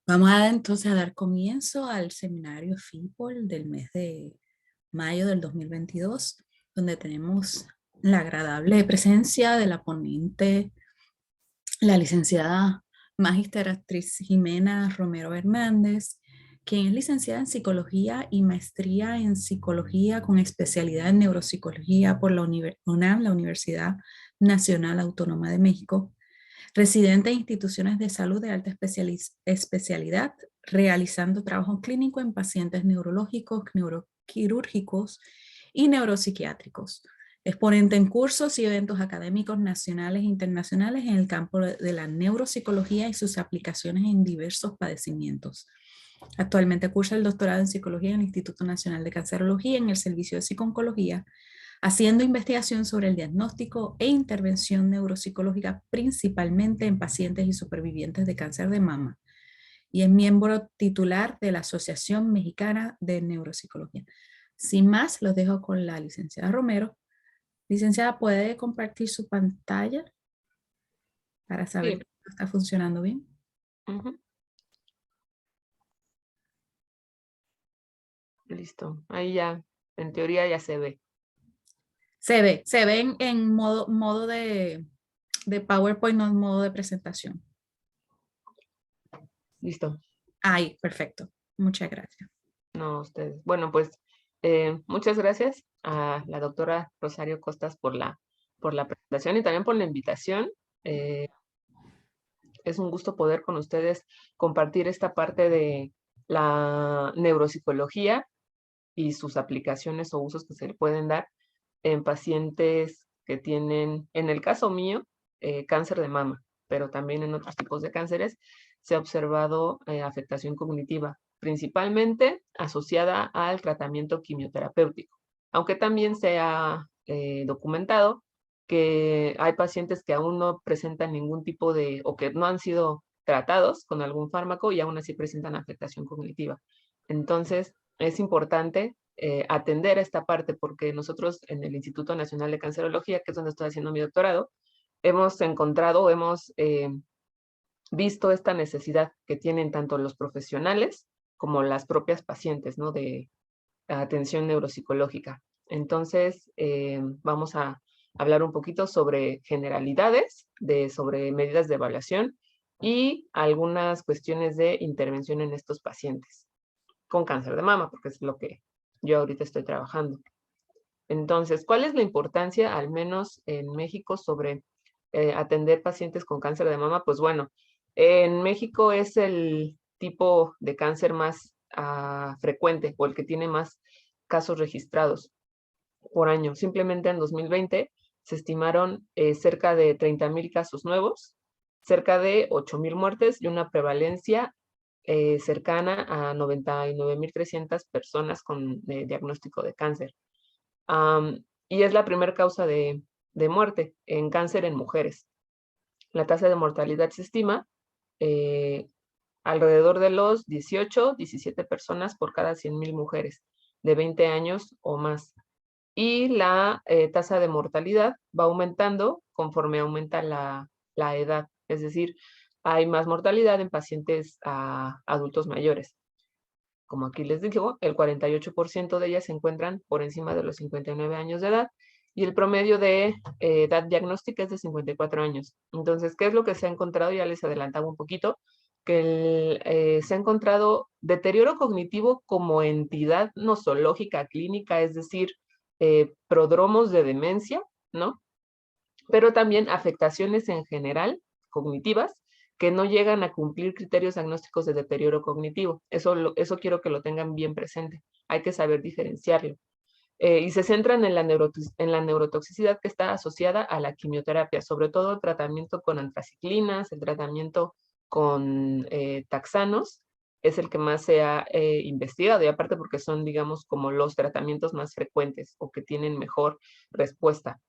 Vamos entonces a dar comienzo al seminario FIPOL del mes de mayo del 2022, donde tenemos la agradable presencia de la ponente, la licenciada Magíster Actriz Jimena Romero Hernández, quien es licenciada en Psicología y maestría en Psicología con especialidad en Neuropsicología por la UNAM, la Universidad Nacional Autónoma de México, residente en instituciones de salud de alta especialidad, realizando trabajo clínico en pacientes neurológicos, neuroquirúrgicos y neuropsiquiátricos. Es ponente en cursos y eventos académicos nacionales e internacionales en el campo de la neuropsicología y sus aplicaciones en diversos padecimientos. Actualmente cursa el doctorado en psicología en el Instituto Nacional de Cancerología en el Servicio de Psiconcología, haciendo investigación sobre el diagnóstico e intervención neuropsicológica principalmente en pacientes y supervivientes de cáncer de mama, y es miembro titular de la Asociación Mexicana de Neuropsicología. Sin más, los dejo con la licenciada Romero. Licenciada, ¿puede compartir su pantalla para saber Sí. que está funcionando bien? Listo. Ahí ya, en teoría ya se ve. Se ve en modo de PowerPoint, no en modo de presentación. Listo. Ahí, perfecto. Muchas gracias. No, ustedes. Bueno, pues muchas gracias a la doctora Rosario Costas por la presentación y también por la invitación. Es un gusto poder con ustedes compartir esta parte de la neuropsicología y sus aplicaciones o usos que se le pueden dar en pacientes que tienen, en el caso mío, cáncer de mama, pero también en otros tipos de cánceres se ha observado afectación cognitiva, principalmente asociada al tratamiento quimioterapéutico, aunque también se ha documentado que hay pacientes que aún no presentan ningún tipo de, o que no han sido tratados con algún fármaco y aún así presentan afectación cognitiva. Entonces, es importante atender esta parte porque nosotros en el Instituto Nacional de Cancerología, que es donde estoy haciendo mi doctorado, hemos encontrado, hemos visto esta necesidad que tienen tanto los profesionales como las propias pacientes, ¿no? De atención neuropsicológica. Entonces, vamos a hablar un poquito sobre generalidades, sobre medidas de evaluación y algunas cuestiones de intervención en estos pacientes con cáncer de mama, porque es lo que yo ahorita estoy trabajando. Entonces, ¿cuál es la importancia, al menos en México, sobre atender pacientes con cáncer de mama? Pues bueno, en México es el tipo de cáncer más frecuente o el que tiene más casos registrados por año. Simplemente en 2020 se estimaron cerca de 30,000 casos nuevos, cerca de 8,000 muertes y una prevalencia cercana a 99,300 personas con diagnóstico de cáncer. Y es la primera causa de muerte en cáncer en mujeres. La tasa de mortalidad se estima alrededor de los 18, 17 personas por cada 100,000 mujeres de 20 años o más. Y la tasa de mortalidad va aumentando conforme aumenta la edad. Es decir, hay más mortalidad en pacientes adultos mayores. Como aquí les digo, el 48% de ellas se encuentran por encima de los 59 años de edad y el promedio de edad diagnóstica es de 54 años. Entonces, ¿qué es lo que se ha encontrado? Ya les adelantaba un poquito, que se ha encontrado deterioro cognitivo como entidad nosológica clínica, es decir, prodromos de demencia, ¿no? Pero también afectaciones en general cognitivas que no llegan a cumplir criterios diagnósticos de deterioro cognitivo. Eso quiero que lo tengan bien presente. Hay que saber diferenciarlo. Y se centran en la neurotoxicidad que está asociada a la quimioterapia, sobre todo el tratamiento con antraciclinas, el tratamiento con taxanos, es el que más se ha investigado, y aparte porque son, digamos, como los tratamientos más frecuentes o que tienen mejor respuesta.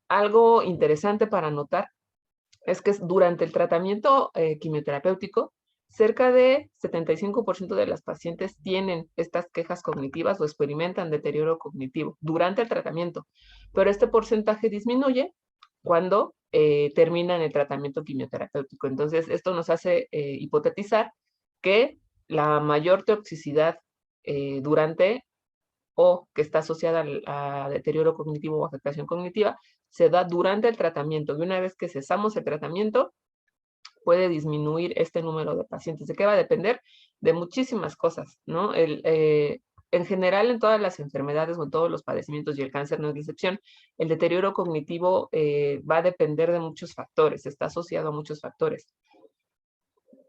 Algo interesante para notar es que durante el tratamiento quimioterapéutico, cerca de 75% de las pacientes tienen estas quejas cognitivas o experimentan deterioro cognitivo durante el tratamiento, pero este porcentaje disminuye cuando terminan el tratamiento quimioterapéutico. Entonces, esto nos hace hipotetizar que la mayor toxicidad durante o que está asociada a deterioro cognitivo o afectación cognitiva se da durante el tratamiento. Y una vez que cesamos el tratamiento, puede disminuir este número de pacientes. ¿De qué va a depender? De muchísimas cosas, ¿no? En general, en todas las enfermedades o en todos los padecimientos, y el cáncer no es la excepción, el deterioro cognitivo va a depender de muchos factores, está asociado a muchos factores.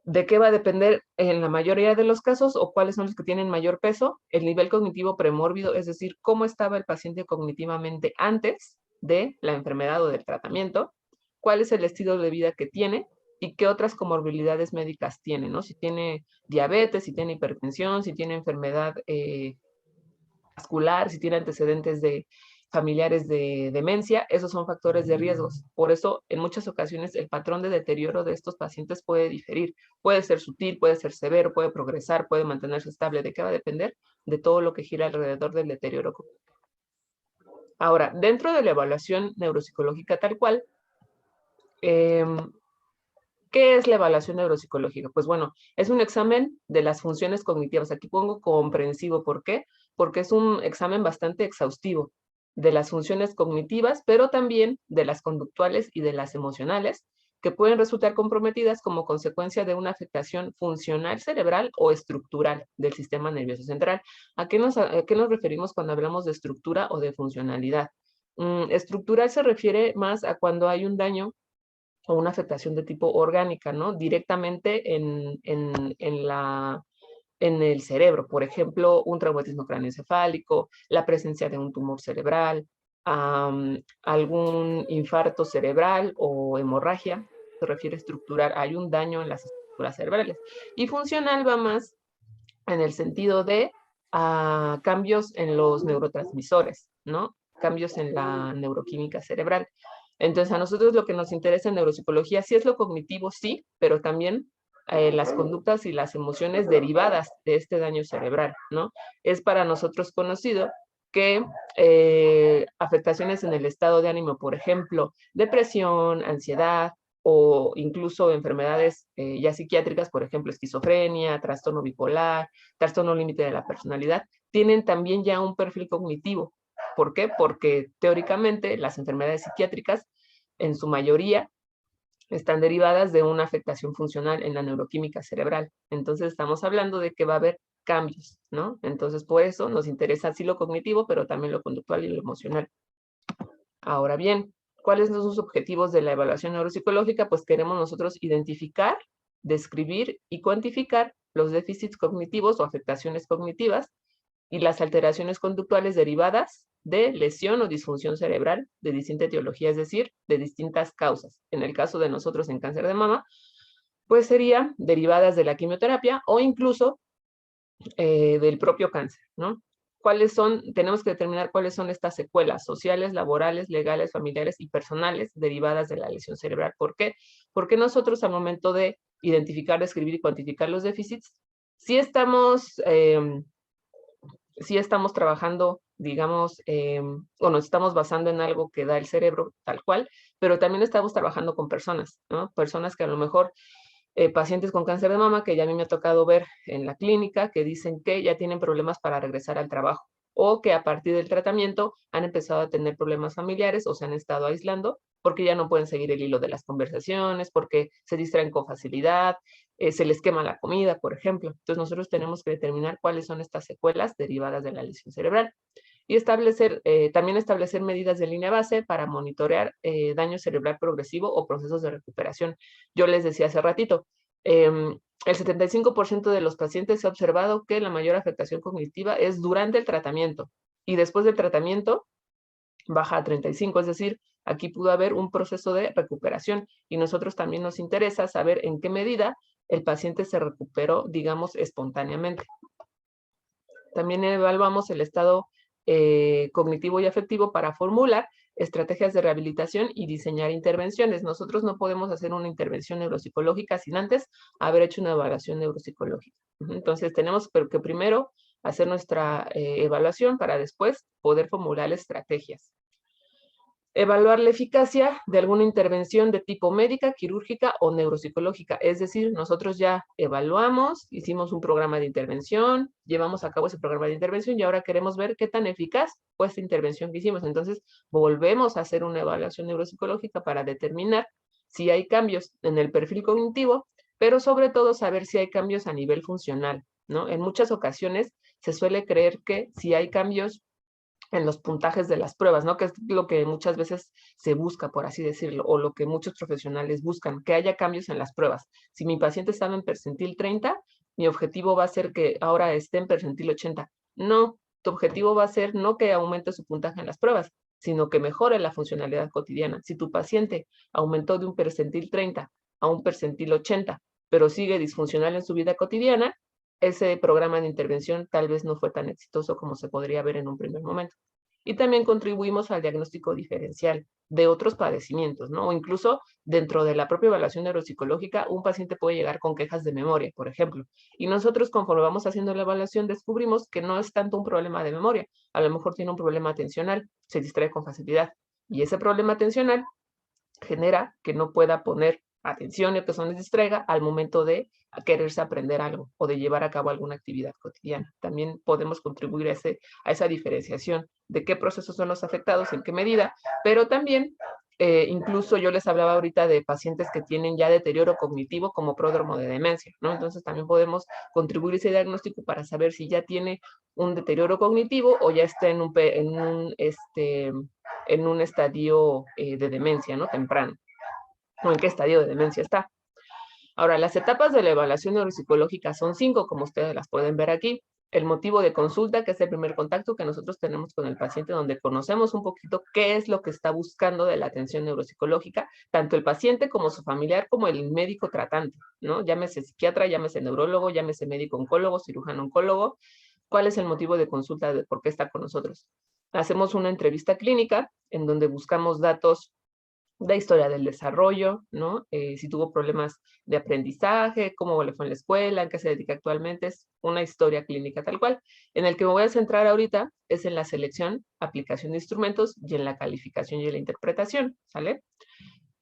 ¿De qué va a depender en la mayoría de los casos o cuáles son los que tienen mayor peso? El nivel cognitivo premórbido, es decir, cómo estaba el paciente cognitivamente antes de la enfermedad o del tratamiento, cuál es el estilo de vida que tiene y qué otras comorbilidades médicas tiene, ¿no? Si tiene diabetes, si tiene hipertensión, si tiene enfermedad vascular, si tiene antecedentes de familiares de demencia, esos son factores de riesgos. Por eso, en muchas ocasiones, el patrón de deterioro de estos pacientes puede diferir. Puede ser sutil, puede ser severo, puede progresar, puede mantenerse estable. ¿De qué va a depender? De todo lo que gira alrededor del deterioro. Ahora, dentro de la evaluación neuropsicológica tal cual, ¿qué es la evaluación neuropsicológica? Pues bueno, es un examen de las funciones cognitivas. Aquí pongo comprensivo. ¿Por qué? Porque es un examen bastante exhaustivo de las funciones cognitivas, pero también de las conductuales y de las emocionales, que pueden resultar comprometidas como consecuencia de una afectación funcional cerebral o estructural del sistema nervioso central. ¿A qué nos referimos cuando hablamos de estructura o de funcionalidad? Estructural se refiere más a cuando hay un daño o una afectación de tipo orgánica, ¿no? Directamente en el cerebro. Por ejemplo, un traumatismo craneoencefálico, la presencia de un tumor cerebral, algún infarto cerebral o hemorragia. Se refiere estructural. Hay un daño en las estructuras cerebrales. Y funcional va más en el sentido de cambios en los neurotransmisores, ¿no? Cambios en la neuroquímica cerebral. Entonces, a nosotros lo que nos interesa en neuropsicología sí es lo cognitivo, sí, pero también las conductas y las emociones derivadas de este daño cerebral, ¿no? Es para nosotros conocido que afectaciones en el estado de ánimo, por ejemplo, depresión, ansiedad, o incluso enfermedades ya psiquiátricas, por ejemplo, esquizofrenia, trastorno bipolar, trastorno límite de la personalidad, tienen también ya un perfil cognitivo. ¿Por qué? Porque teóricamente las enfermedades psiquiátricas, en su mayoría, están derivadas de una afectación funcional en la neuroquímica cerebral. Entonces estamos hablando de que va a haber cambios, ¿no? Entonces por eso nos interesa sí lo cognitivo, pero también lo conductual y lo emocional. Ahora bien, ¿cuáles son sus objetivos de la evaluación neuropsicológica? Pues queremos nosotros identificar, describir y cuantificar los déficits cognitivos o afectaciones cognitivas y las alteraciones conductuales derivadas de lesión o disfunción cerebral de distinta etiología, es decir, de distintas causas. En el caso de nosotros en cáncer de mama, pues serían derivadas de la quimioterapia o incluso del propio cáncer, ¿no? Tenemos que determinar cuáles son estas secuelas sociales, laborales, legales, familiares y personales derivadas de la lesión cerebral. ¿Por qué? Porque nosotros al momento de identificar, describir y cuantificar los déficits, sí estamos trabajando, digamos, o nos estamos basando en algo que da el cerebro tal cual, pero también estamos trabajando con personas, ¿no? Personas que a lo mejor pacientes con cáncer de mama que ya a mí me ha tocado ver en la clínica que dicen que ya tienen problemas para regresar al trabajo o que a partir del tratamiento han empezado a tener problemas familiares o se han estado aislando porque ya no pueden seguir el hilo de las conversaciones, porque se distraen con facilidad, se les quema la comida, por ejemplo. Entonces nosotros tenemos que determinar cuáles son estas secuelas derivadas de la lesión cerebral y también establecer medidas de línea base para monitorear daño cerebral progresivo o procesos de recuperación. Yo les decía hace ratito, el 75% de los pacientes se ha observado que la mayor afectación cognitiva es durante el tratamiento y después del tratamiento baja a 35, es decir, aquí pudo haber un proceso de recuperación y nosotros también nos interesa saber en qué medida el paciente se recuperó, digamos, espontáneamente. También evaluamos el estado cognitivo y afectivo para formular estrategias de rehabilitación y diseñar intervenciones. Nosotros no podemos hacer una intervención neuropsicológica sin antes haber hecho una evaluación neuropsicológica. Entonces tenemos que primero hacer nuestra evaluación para después poder formular estrategias. Evaluar la eficacia de alguna intervención de tipo médica, quirúrgica o neuropsicológica. Es decir, nosotros ya evaluamos, hicimos un programa de intervención, llevamos a cabo ese programa de intervención y ahora queremos ver qué tan eficaz fue esta intervención que hicimos. Entonces, volvemos a hacer una evaluación neuropsicológica para determinar si hay cambios en el perfil cognitivo, pero sobre todo saber si hay cambios a nivel funcional, ¿no? En muchas ocasiones se suele creer que si hay cambios en los puntajes de las pruebas, ¿no? Que es lo que muchas veces se busca, por así decirlo, o lo que muchos profesionales buscan, que haya cambios en las pruebas. Si mi paciente estaba en percentil 30, mi objetivo va a ser que ahora esté en percentil 80. No, tu objetivo va a ser no que aumente su puntaje en las pruebas, sino que mejore la funcionalidad cotidiana. Si tu paciente aumentó de un percentil 30 a un percentil 80, pero sigue disfuncional en su vida cotidiana, ese programa de intervención tal vez no fue tan exitoso como se podría ver en un primer momento. Y también contribuimos al diagnóstico diferencial de otros padecimientos, ¿no? O incluso dentro de la propia evaluación neuropsicológica, un paciente puede llegar con quejas de memoria, por ejemplo. Y nosotros, conforme vamos haciendo la evaluación, descubrimos que no es tanto un problema de memoria, a lo mejor tiene un problema atencional, se distrae con facilidad. Y ese problema atencional genera que no pueda poner atención y que se distraiga al momento de quererse aprender algo o de llevar a cabo alguna actividad cotidiana. También podemos contribuir a esa diferenciación de qué procesos son los afectados, en qué medida, pero también incluso yo les hablaba ahorita de pacientes que tienen ya deterioro cognitivo como pródromo de demencia, ¿no? Entonces también podemos contribuir ese diagnóstico para saber si ya tiene un deterioro cognitivo o ya está en un estadio de demencia, ¿no? Temprano, o en qué estadio de demencia está. Ahora, las etapas de la evaluación neuropsicológica son 5, como ustedes las pueden ver aquí. El motivo de consulta, que es el primer contacto que nosotros tenemos con el paciente, donde conocemos un poquito qué es lo que está buscando de la atención neuropsicológica, tanto el paciente como su familiar, como el médico tratante, ¿no? Llámese psiquiatra, llámese neurólogo, llámese médico oncólogo, cirujano oncólogo. ¿Cuál es el motivo de consulta de por qué está con nosotros? Hacemos una entrevista clínica en donde buscamos datos de historia del desarrollo, ¿no? Si tuvo problemas de aprendizaje, cómo le fue en la escuela, en qué se dedica actualmente, es una historia clínica tal cual. En el que me voy a centrar ahorita es en la selección, aplicación de instrumentos y en la calificación y en la interpretación, ¿sale?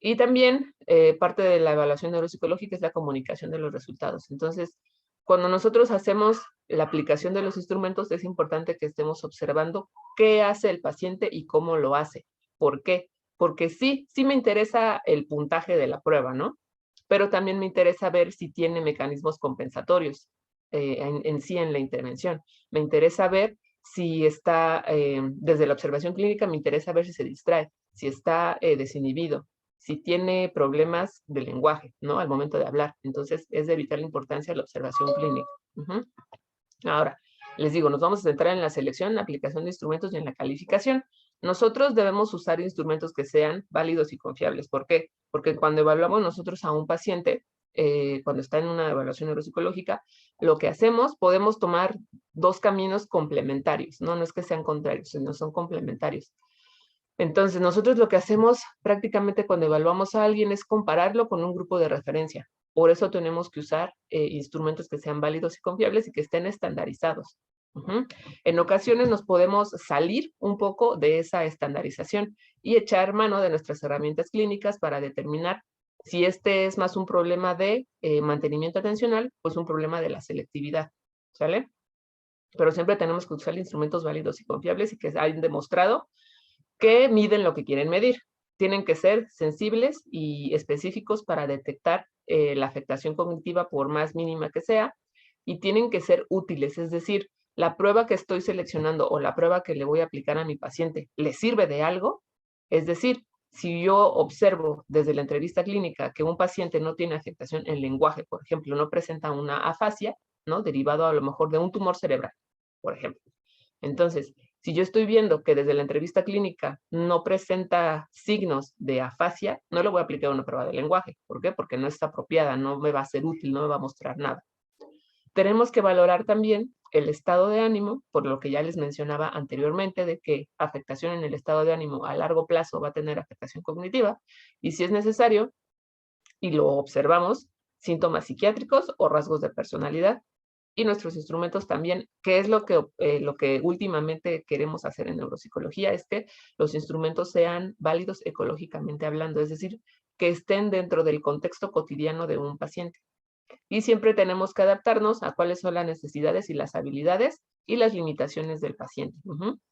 Y también parte de la evaluación neuropsicológica es la comunicación de los resultados. Entonces, cuando nosotros hacemos la aplicación de los instrumentos, es importante que estemos observando qué hace el paciente y cómo lo hace. ¿Por qué? Porque sí me interesa el puntaje de la prueba, ¿no? Pero también me interesa ver si tiene mecanismos compensatorios en sí en la intervención. Me interesa ver si está, desde la observación clínica, me interesa ver si se distrae, si está desinhibido, si tiene problemas de lenguaje, ¿no? Al momento de hablar. Entonces, es de vital importancia la observación clínica. Ahora, les digo, nos vamos a centrar en la selección, la aplicación de instrumentos y en la calificación. Nosotros debemos usar instrumentos que sean válidos y confiables. ¿Por qué? Porque cuando evaluamos nosotros a un paciente, cuando está en una evaluación neuropsicológica, lo que hacemos, podemos tomar dos caminos complementarios, ¿no? No es que sean contrarios, sino son complementarios. Entonces, nosotros lo que hacemos prácticamente cuando evaluamos a alguien es compararlo con un grupo de referencia. Por eso tenemos que usar instrumentos que sean válidos y confiables y que estén estandarizados. En ocasiones nos podemos salir un poco de esa estandarización y echar mano de nuestras herramientas clínicas para determinar si este es más un problema de mantenimiento atencional, pues un problema de la selectividad, ¿sale? Pero siempre tenemos que usar instrumentos válidos y confiables y que hayan demostrado que miden lo que quieren medir. Tienen que ser sensibles y específicos para detectar la afectación cognitiva por más mínima que sea, y tienen que ser útiles, es decir, la prueba que estoy seleccionando o la prueba que le voy a aplicar a mi paciente, ¿le sirve de algo? Es decir, si yo observo desde la entrevista clínica que un paciente no tiene afectación en lenguaje, por ejemplo, no presenta una afasia, ¿no? Derivado a lo mejor de un tumor cerebral, por ejemplo. Entonces, si yo estoy viendo que desde la entrevista clínica no presenta signos de afasia, no le voy a aplicar una prueba de lenguaje. ¿Por qué? Porque no está apropiada, no me va a ser útil, no me va a mostrar nada. Tenemos que valorar también el estado de ánimo, por lo que ya les mencionaba anteriormente, de que afectación en el estado de ánimo a largo plazo va a tener afectación cognitiva, y si es necesario, y lo observamos, síntomas psiquiátricos o rasgos de personalidad. y nuestros instrumentos también, que es lo que últimamente queremos hacer en neuropsicología, es que los instrumentos sean válidos ecológicamente hablando, es decir, que estén dentro del contexto cotidiano de un paciente. Y siempre tenemos que adaptarnos a cuáles son las necesidades y las habilidades y las limitaciones del paciente.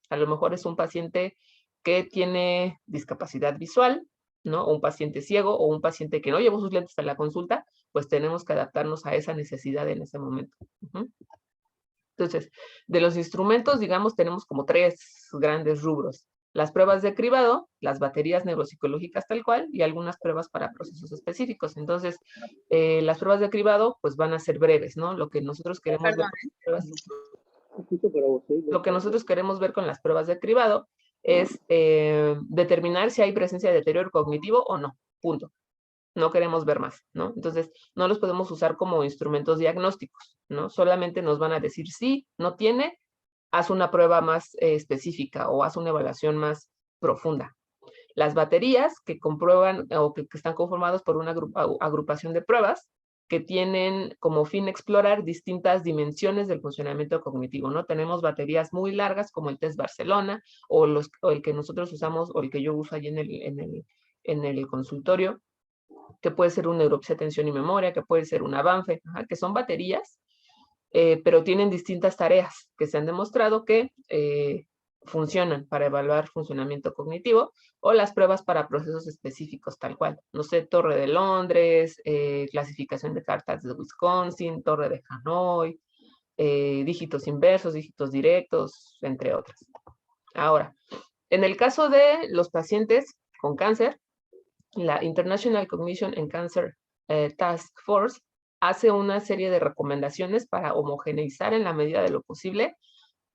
A lo mejor es un paciente que tiene discapacidad visual, ¿no? O un paciente ciego o un paciente que no llevó sus lentes a la consulta, pues tenemos que adaptarnos a esa necesidad en ese momento. Entonces, de los instrumentos, digamos, tenemos como 3 grandes rubros. Las pruebas de cribado, las baterías neuropsicológicas tal cual, y algunas pruebas para procesos específicos. Entonces, las pruebas de cribado, pues van a ser breves, ¿no? Lo que nosotros queremos ver con las pruebas de cribado es determinar si hay presencia de deterioro cognitivo o no, punto. No queremos ver más, ¿no? Entonces, no los podemos usar como instrumentos diagnósticos, ¿no? Solamente nos van a decir sí, no tiene, haz una prueba más específica o haz una evaluación más profunda. Las baterías que comprueban o que están conformadas por una agrupación de pruebas que tienen como fin explorar distintas dimensiones del funcionamiento cognitivo, ¿no? Tenemos baterías muy largas como el test Barcelona o el que nosotros usamos o el que yo uso allí en el consultorio, que puede ser un neuropsia, atención y memoria, que puede ser una Banfe, que son baterías, pero tienen distintas tareas que se han demostrado que funcionan para evaluar funcionamiento cognitivo, o las pruebas para procesos específicos tal cual. No sé, Torre de Londres, clasificación de cartas de Wisconsin, Torre de Hanoi, dígitos inversos, dígitos directos, entre otras. Ahora, en el caso de los pacientes con cáncer, la International Cognition and Cancer Task Force hace una serie de recomendaciones para homogeneizar en la medida de lo posible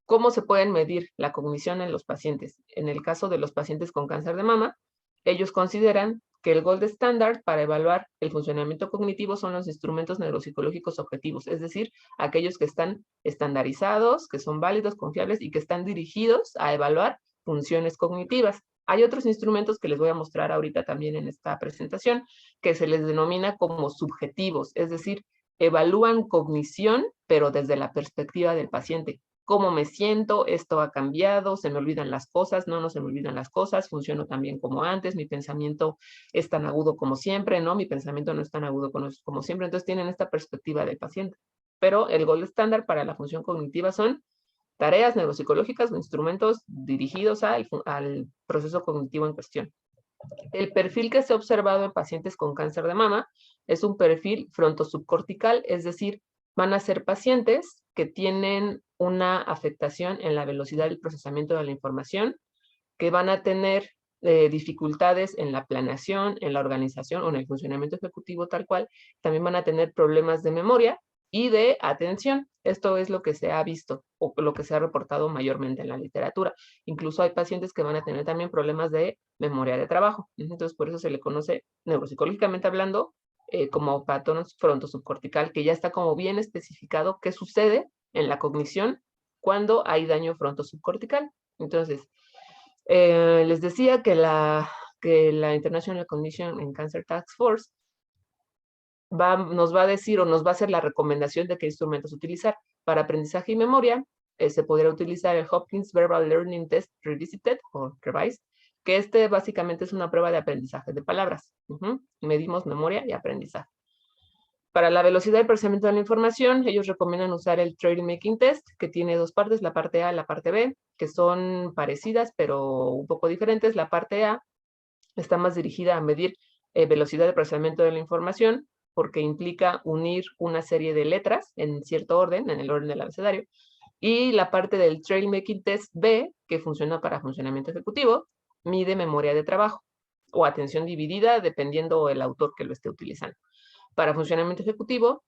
cómo se pueden medir la cognición en los pacientes. En el caso de los pacientes con cáncer de mama, ellos consideran que el gold standard para evaluar el funcionamiento cognitivo son los instrumentos neuropsicológicos objetivos, es decir, aquellos que están estandarizados, que son válidos, confiables y que están dirigidos a evaluar funciones cognitivas. Hay otros instrumentos que les voy a mostrar ahorita también en esta presentación, que se les denomina como subjetivos, es decir, evalúan cognición, pero desde la perspectiva del paciente. ¿Cómo me siento? Esto ha cambiado, se me olvidan las cosas, no se me olvidan las cosas, funciono tan bien como antes, mi pensamiento es tan agudo como siempre, ¿no? Mi pensamiento no es tan agudo como siempre, entonces tienen esta perspectiva del paciente. Pero el gold estándar para la función cognitiva son tareas neuropsicológicas o instrumentos dirigidos al proceso cognitivo en cuestión. El perfil que se ha observado en pacientes con cáncer de mama es un perfil frontosubcortical, es decir, van a ser pacientes que tienen una afectación en la velocidad del procesamiento de la información, que van a tener dificultades en la planeación, en la organización o en el funcionamiento ejecutivo tal cual. También van a tener problemas de memoria y de atención. Esto es lo que se ha visto o lo que se ha reportado mayormente en la literatura. Incluso hay pacientes que van a tener también problemas de memoria de trabajo. Entonces, por eso se le conoce neuropsicológicamente hablando como patrón frontosubcortical, que ya está como bien especificado qué sucede en la cognición cuando hay daño frontosubcortical. Entonces, les decía que la International Cognition and Cancer Task Force nos va a decir o nos va a hacer la recomendación de qué instrumentos utilizar. Para aprendizaje y memoria, se podría utilizar el Hopkins Verbal Learning Test Revisited o Revised, que básicamente es una prueba de aprendizaje de palabras. Medimos memoria y aprendizaje. Para la velocidad de procesamiento de la información, ellos recomiendan usar el Trail Making Test, que tiene 2 partes, la parte A y la parte B, que son parecidas, pero un poco diferentes. La parte A está más dirigida a medir velocidad de procesamiento de la información, porque implica unir una serie de letras en cierto orden, en el orden del abecedario. Y la parte del Trail Making Test B, que funciona para funcionamiento ejecutivo, mide memoria de trabajo o atención dividida, dependiendo el autor que lo esté utilizando. Para funcionamiento ejecutivo,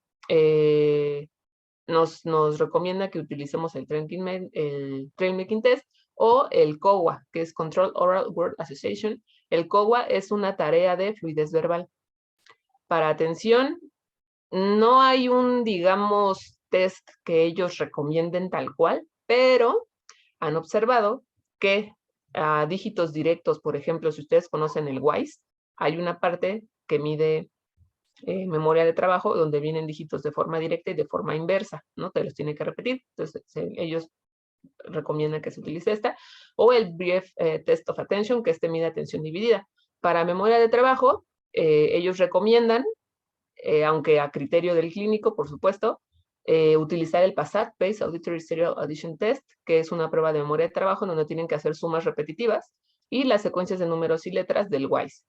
nos recomienda que utilicemos el Trail Making Test o el COWA, que es Control Oral Word Association. El COWA es una tarea de fluidez verbal. Para atención, no hay un, digamos, test que ellos recomienden tal cual, pero han observado que a dígitos directos, por ejemplo, si ustedes conocen el WISE, hay una parte que mide memoria de trabajo, donde vienen dígitos de forma directa y de forma inversa, ¿no? Te los tiene que repetir. Entonces, ellos recomiendan que se utilice esta. O el Brief Test of Attention, que mide atención dividida. Para memoria de trabajo, ellos recomiendan, aunque a criterio del clínico, por supuesto, utilizar el PASAT, Pace Auditory Serial Addition Test, que es una prueba de memoria de trabajo donde tienen que hacer sumas repetitivas, y las secuencias de números y letras del WISE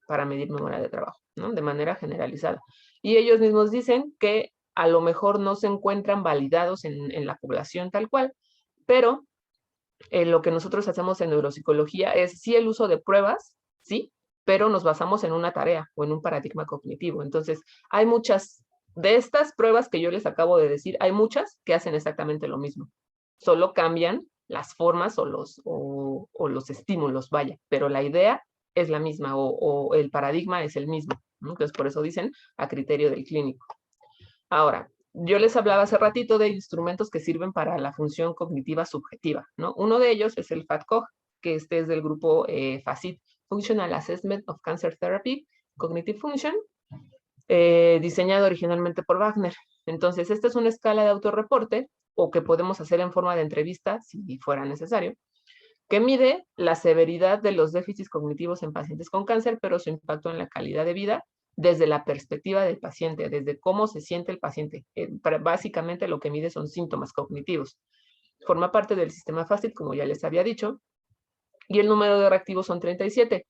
para medir memoria de trabajo, ¿no? De manera generalizada. Y ellos mismos dicen que a lo mejor no se encuentran validados en la población tal cual, pero lo que nosotros hacemos en neuropsicología es sí el uso de pruebas, sí, pero nos basamos en una tarea o en un paradigma cognitivo. Entonces, hay muchas de estas pruebas que yo les acabo de decir, hay muchas que hacen exactamente lo mismo. Solo cambian las formas o los estímulos, vaya, pero la idea es la misma o el paradigma es el mismo, ¿no? Entonces, por eso dicen a criterio del clínico. Ahora, yo les hablaba hace ratito de instrumentos que sirven para la función cognitiva subjetiva, ¿no? Uno de ellos es el FATCOG, que es del grupo FACIT, Functional Assessment of Cancer Therapy, Cognitive Function, diseñado originalmente por Wagner. Entonces, esta es una escala de autorreporte, o que podemos hacer en forma de entrevista, si fuera necesario, que mide la severidad de los déficits cognitivos en pacientes con cáncer, pero su impacto en la calidad de vida desde la perspectiva del paciente, desde cómo se siente el paciente. Básicamente lo que mide son síntomas cognitivos. Forma parte del sistema FACIT, como ya les había dicho, y el número de reactivos son 37.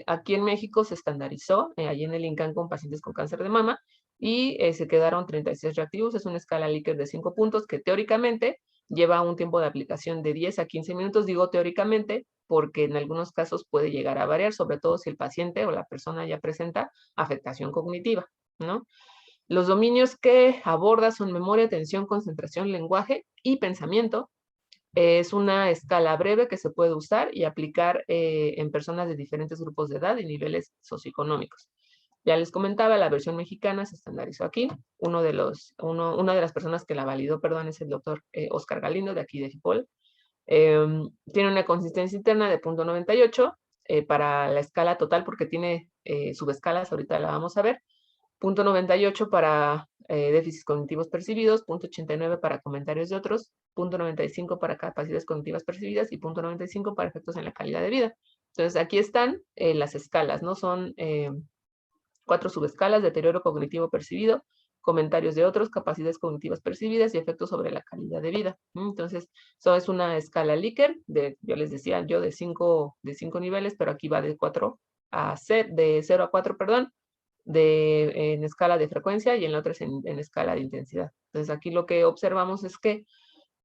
Aquí en México se estandarizó, allí en el INCAN con pacientes con cáncer de mama, y se quedaron 36 reactivos. Es una escala Likert de 5 puntos que teóricamente lleva un tiempo de aplicación de 10 a 15 minutos. Digo teóricamente porque en algunos casos puede llegar a variar, sobre todo si el paciente o la persona ya presenta afectación cognitiva, ¿no? Los dominios que aborda son memoria, atención, concentración, lenguaje y pensamiento. Es una escala breve que se puede usar y aplicar en personas de diferentes grupos de edad y niveles socioeconómicos. Ya les comentaba, la versión mexicana se estandarizó aquí. Una de las personas que la validó, perdón, es el doctor Oscar Galindo, de aquí de FIPOL. Tiene una consistencia interna de 0.98 para la escala total, porque tiene subescalas, ahorita la vamos a ver. 0.98 para déficits cognitivos percibidos, 0.89 para comentarios de otros, 0.95 para capacidades cognitivas percibidas y 0.95 para efectos en la calidad de vida. Entonces, aquí están las escalas, ¿no? Son 4 subescalas: deterioro cognitivo percibido, comentarios de otros, capacidades cognitivas percibidas y efectos sobre la calidad de vida. Entonces, eso es una escala Likert, yo les decía yo, de 5 niveles, pero aquí va de 0 a 4, perdón, en escala de frecuencia, y en la otra es en escala de intensidad. Entonces, aquí lo que observamos es que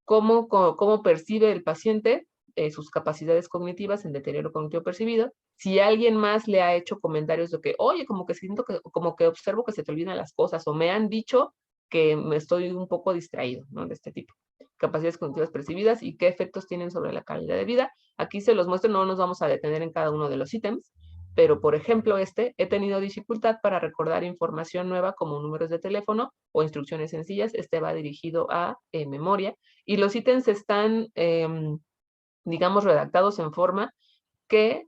cómo percibe el paciente sus capacidades cognitivas en deterioro cognitivo percibido. Si alguien más le ha hecho comentarios de que, oye, como que siento que, como que observo que se te olvidan las cosas, o me han dicho que me estoy un poco distraído, ¿no? De este tipo. Capacidades cognitivas percibidas y qué efectos tienen sobre la calidad de vida. Aquí se los muestro, no nos vamos a detener en cada uno de los ítems, pero por ejemplo he tenido dificultad para recordar información nueva como números de teléfono o instrucciones sencillas. Va dirigido a memoria, y los ítems están, digamos, redactados en forma que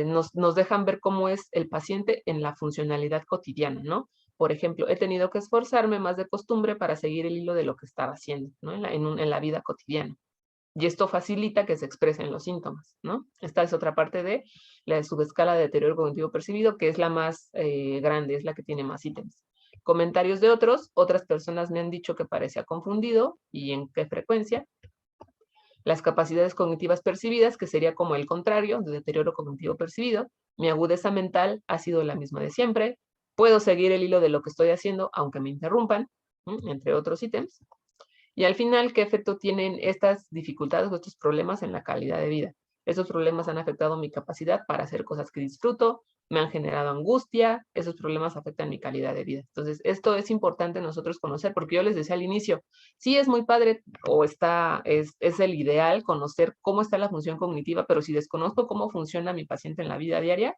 nos dejan ver cómo es el paciente en la funcionalidad cotidiana, ¿no? Por ejemplo, he tenido que esforzarme más de costumbre para seguir el hilo de lo que estaba haciendo, ¿no? En la vida cotidiana. Y esto facilita que se expresen los síntomas, ¿no? Esta es otra parte de la subescala de deterioro cognitivo percibido, que es la más grande, es la que tiene más ítems. Comentarios de otras personas me han dicho que parecía confundido y en qué frecuencia. Las capacidades cognitivas percibidas, que sería como el contrario de deterioro cognitivo percibido. Mi agudeza mental ha sido la misma de siempre. Puedo seguir el hilo de lo que estoy haciendo aunque me interrumpan, entre otros ítems. Y al final, ¿qué efecto tienen estas dificultades o estos problemas en la calidad de vida? Esos problemas han afectado mi capacidad para hacer cosas que disfruto, me han generado angustia, esos problemas afectan mi calidad de vida. Entonces, esto es importante nosotros conocer, porque yo les decía al inicio, sí es muy padre o es el ideal conocer cómo está la función cognitiva, pero si desconozco cómo funciona mi paciente en la vida diaria,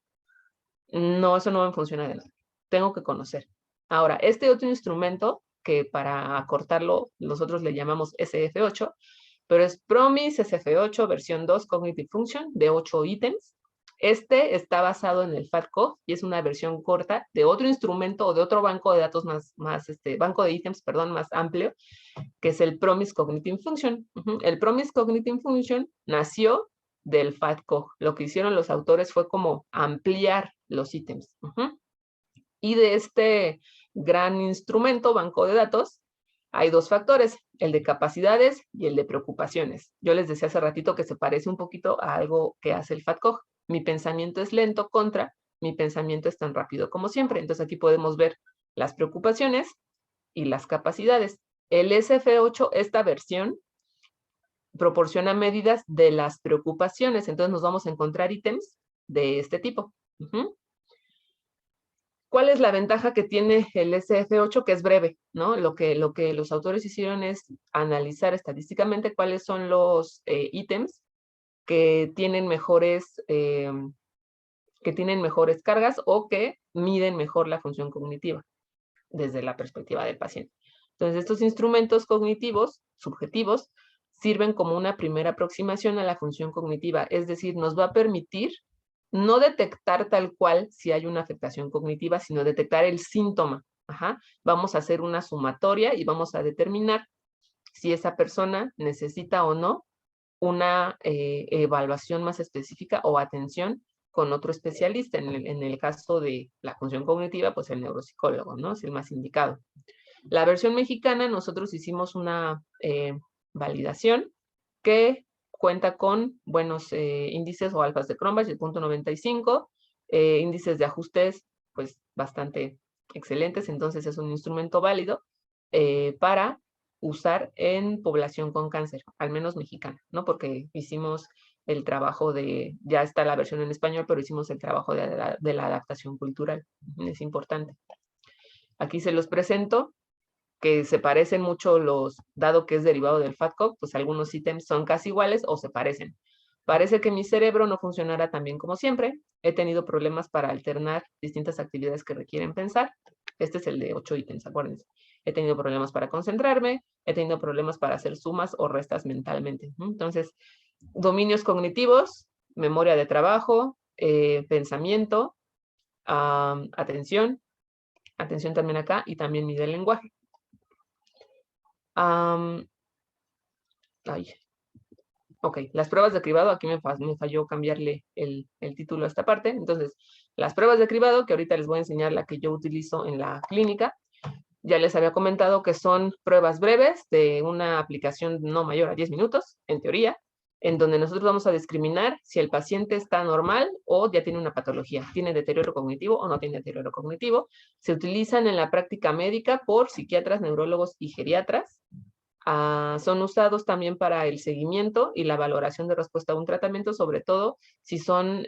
no, eso no me funciona de nada. Tengo que conocer. Ahora, este otro instrumento, que para acortarlo nosotros le llamamos SF8, pero es PROMIS SF8 versión 2 Cognitive Function, de 8 ítems. Este está basado en el FADCOG y es una versión corta de otro instrumento o de otro banco de datos banco de ítems, perdón, más amplio, que es el Promise Cognitive Function. El Promise Cognitive Function nació del FADCOG. Lo que hicieron los autores fue como ampliar los ítems. Y de este gran instrumento, banco de datos, hay dos factores, el de capacidades y el de preocupaciones. Yo les decía hace ratito que se parece un poquito a algo que hace el FADCOG. Mi pensamiento es lento contra mi pensamiento es tan rápido como siempre. Entonces aquí podemos ver las preocupaciones y las capacidades. El SF8, esta versión, proporciona medidas de las preocupaciones. Entonces nos vamos a encontrar ítems de este tipo. ¿Cuál es la ventaja que tiene el SF8? Que es breve, ¿no? Lo que los autores hicieron es analizar estadísticamente cuáles son los ítems que tienen mejores cargas o que miden mejor la función cognitiva desde la perspectiva del paciente. Entonces, estos instrumentos cognitivos, subjetivos, sirven como una primera aproximación a la función cognitiva, es decir, nos va a permitir no detectar tal cual si hay una afectación cognitiva, sino detectar el síntoma. Vamos a hacer una sumatoria y vamos a determinar si esa persona necesita o no una evaluación más específica o atención con otro especialista. En el caso de la función cognitiva, pues el neuropsicólogo, ¿no? Es el más indicado. La versión mexicana, nosotros hicimos una validación que cuenta con buenos índices o alfas de Cronbach, el punto 95, índices de ajustes, pues bastante excelentes, entonces es un instrumento válido para usar en población con cáncer, al menos mexicana, ¿no? Porque hicimos el trabajo ya está la versión en español, pero hicimos el trabajo de la adaptación cultural, es importante. Aquí se los presento, que se parecen mucho dado que es derivado del FADCOG, pues algunos ítems son casi iguales o se parecen. Parece que mi cerebro no funcionará tan bien como siempre. He tenido problemas para alternar distintas actividades que requieren pensar. Este es el de 8 ítems, acuérdense. He tenido problemas para concentrarme, he tenido problemas para hacer sumas o restas mentalmente. Entonces, dominios cognitivos, memoria de trabajo, pensamiento, atención también acá, y también mide el lenguaje. Ok, las pruebas de cribado, aquí me falló cambiarle el título a esta parte. Entonces, las pruebas de cribado, que ahorita les voy a enseñar la que yo utilizo en la clínica, ya les había comentado que son pruebas breves de una aplicación no mayor a 10 minutos, en teoría, en donde nosotros vamos a discriminar si el paciente está normal o ya tiene una patología, tiene deterioro cognitivo o no tiene deterioro cognitivo. Se utilizan en la práctica médica por psiquiatras, neurólogos y geriatras. Son usados también para el seguimiento y la valoración de respuesta a un tratamiento, sobre todo si son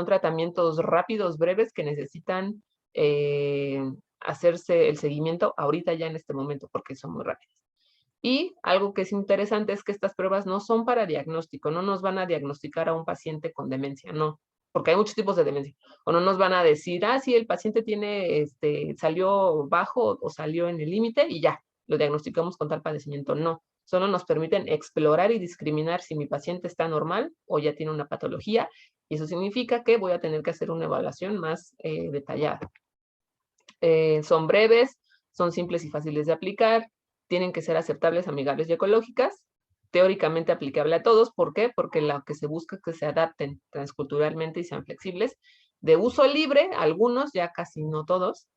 tratamientos rápidos, breves, que necesitan hacerse el seguimiento ahorita ya en este momento, porque son muy rápidos. Y algo que es interesante es que estas pruebas no son para diagnóstico, no nos van a diagnosticar a un paciente con demencia, no, porque hay muchos tipos de demencia. O no nos van a decir, sí, el paciente salió bajo o salió en el límite y ya, lo diagnosticamos con tal padecimiento. No, solo nos permiten explorar y discriminar si mi paciente está normal o ya tiene una patología, y eso significa que voy a tener que hacer una evaluación más detallada. Son breves, son simples y fáciles de aplicar, tienen que ser aceptables, amigables y ecológicas, teóricamente aplicable a todos. ¿Por qué? Porque lo que se busca es que se adapten transculturalmente y sean flexibles. De uso libre, algunos, ya casi no todos,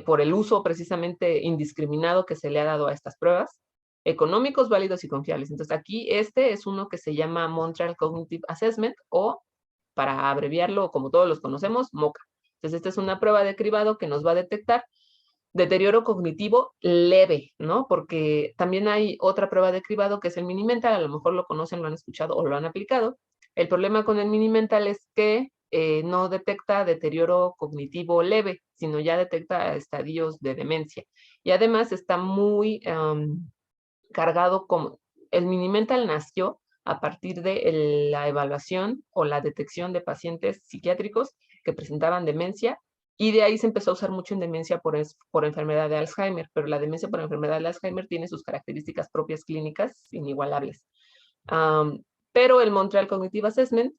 por el uso precisamente indiscriminado que se le ha dado a estas pruebas, económicos, válidos y confiables. Entonces aquí este es uno que se llama Montreal Cognitive Assessment, o para abreviarlo, como todos los conocemos, MOCA. Entonces esta es una prueba de cribado que nos va a detectar deterioro cognitivo leve, ¿no? Porque también hay otra prueba de cribado que es el Mini-Mental, a lo mejor lo conocen, lo han escuchado o lo han aplicado. El problema con el Mini-Mental es que no detecta deterioro cognitivo leve, sino ya detecta estadios de demencia. Y además está muy cargado como... El Mini-Mental nació a partir de la evaluación o la detección de pacientes psiquiátricos que presentaban demencia, y de ahí se empezó a usar mucho en demencia por enfermedad de Alzheimer, pero la demencia por enfermedad de Alzheimer tiene sus características propias clínicas inigualables. Pero el Montreal Cognitive Assessment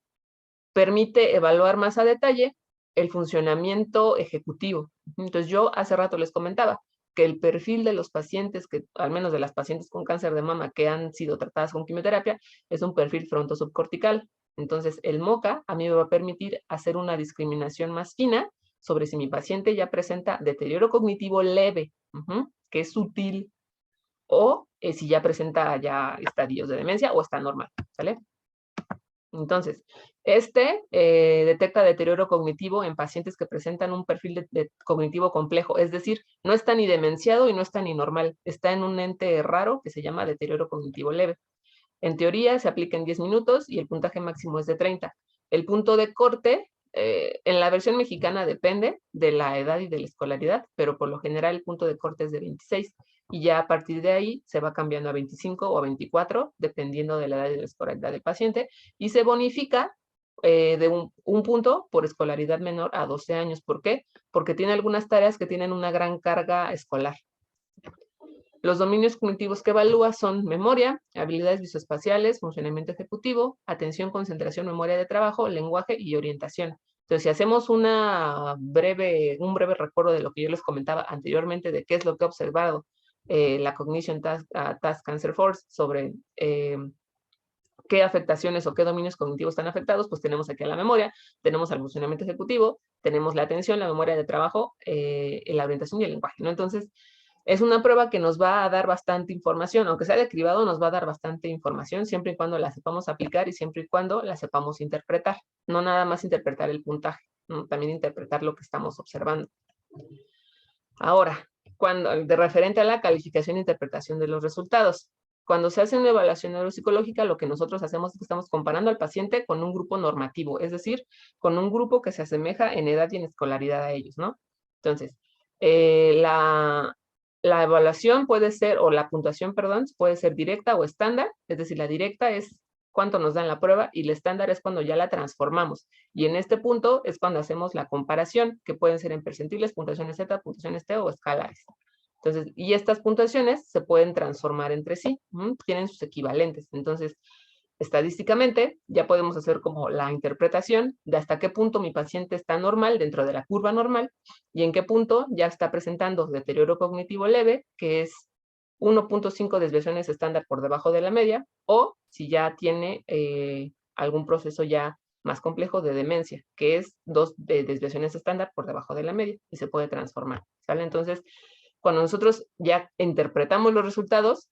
permite evaluar más a detalle el funcionamiento ejecutivo. Entonces, yo hace rato les comentaba que el perfil de los pacientes, que al menos de las pacientes con cáncer de mama que han sido tratadas con quimioterapia, es un perfil frontosubcortical. Entonces, el MOCA a mí me va a permitir hacer una discriminación más fina sobre si mi paciente ya presenta deterioro cognitivo leve, que es sutil, o si ya presenta ya estadios de demencia o está normal, ¿sale? Entonces, detecta deterioro cognitivo en pacientes que presentan un perfil de cognitivo complejo, es decir, no está ni demenciado y no está ni normal, está en un ente raro que se llama deterioro cognitivo leve. En teoría se aplica en 10 minutos y el puntaje máximo es de 30. El punto de corte, en la versión mexicana depende de la edad y de la escolaridad, pero por lo general el punto de corte es de 26 y ya a partir de ahí se va cambiando a 25 o a 24, dependiendo de la edad y de la escolaridad del paciente, y se bonifica de un punto por escolaridad menor a 12 años. ¿Por qué? Porque tiene algunas tareas que tienen una gran carga escolar. Los dominios cognitivos que evalúa son memoria, habilidades visoespaciales, funcionamiento ejecutivo, atención, concentración, memoria de trabajo, lenguaje y orientación. Entonces, si hacemos un breve recuerdo de lo que yo les comentaba anteriormente de qué es lo que ha observado la Cognition Task Cancer Force sobre qué afectaciones o qué dominios cognitivos están afectados, pues tenemos aquí a la memoria, tenemos al funcionamiento ejecutivo, tenemos la atención, la memoria de trabajo, la orientación y el lenguaje, ¿no? Entonces, es una prueba que nos va a dar bastante información, aunque sea de cribado, nos va a dar bastante información siempre y cuando la sepamos aplicar y siempre y cuando la sepamos interpretar. No nada más interpretar el puntaje, ¿no? También interpretar lo que estamos observando. Ahora, de referente a la calificación e interpretación de los resultados. Cuando se hace una evaluación neuropsicológica, lo que nosotros hacemos es que estamos comparando al paciente con un grupo normativo, es decir, con un grupo que se asemeja en edad y en escolaridad a ellos, ¿no? Entonces, la evaluación puede ser, o la puntuación, perdón, puede ser directa o estándar, es decir, la directa es cuánto nos dan la prueba y el estándar es cuando ya la transformamos. Y en este punto es cuando hacemos la comparación, que pueden ser en percentiles, puntuaciones Z, puntuaciones T o escalares. Entonces, y estas puntuaciones se pueden transformar entre sí, tienen sus equivalentes. Entonces, estadísticamente, ya podemos hacer como la interpretación de hasta qué punto mi paciente está normal dentro de la curva normal y en qué punto ya está presentando deterioro cognitivo leve, que es 1.5 desviaciones estándar por debajo de la media, o si ya tiene algún proceso ya más complejo de demencia, que es 2 desviaciones estándar por debajo de la media y se puede transformar, ¿sale? Entonces, cuando nosotros ya interpretamos los resultados,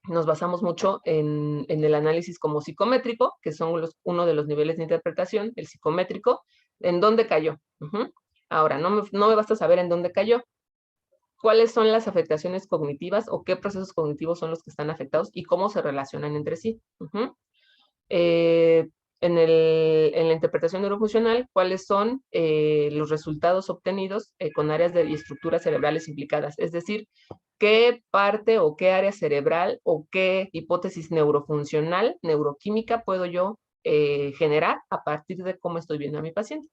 nos basamos mucho en el análisis como psicométrico, que son uno de los niveles de interpretación, el psicométrico, en dónde cayó. Ahora, no me basta saber en dónde cayó, cuáles son las afectaciones cognitivas o qué procesos cognitivos son los que están afectados y cómo se relacionan entre sí. En la interpretación neurofuncional, cuáles son los resultados obtenidos con áreas y estructuras cerebrales implicadas, es decir, qué parte o qué área cerebral o qué hipótesis neurofuncional, neuroquímica puedo yo generar a partir de cómo estoy viendo a mi paciente.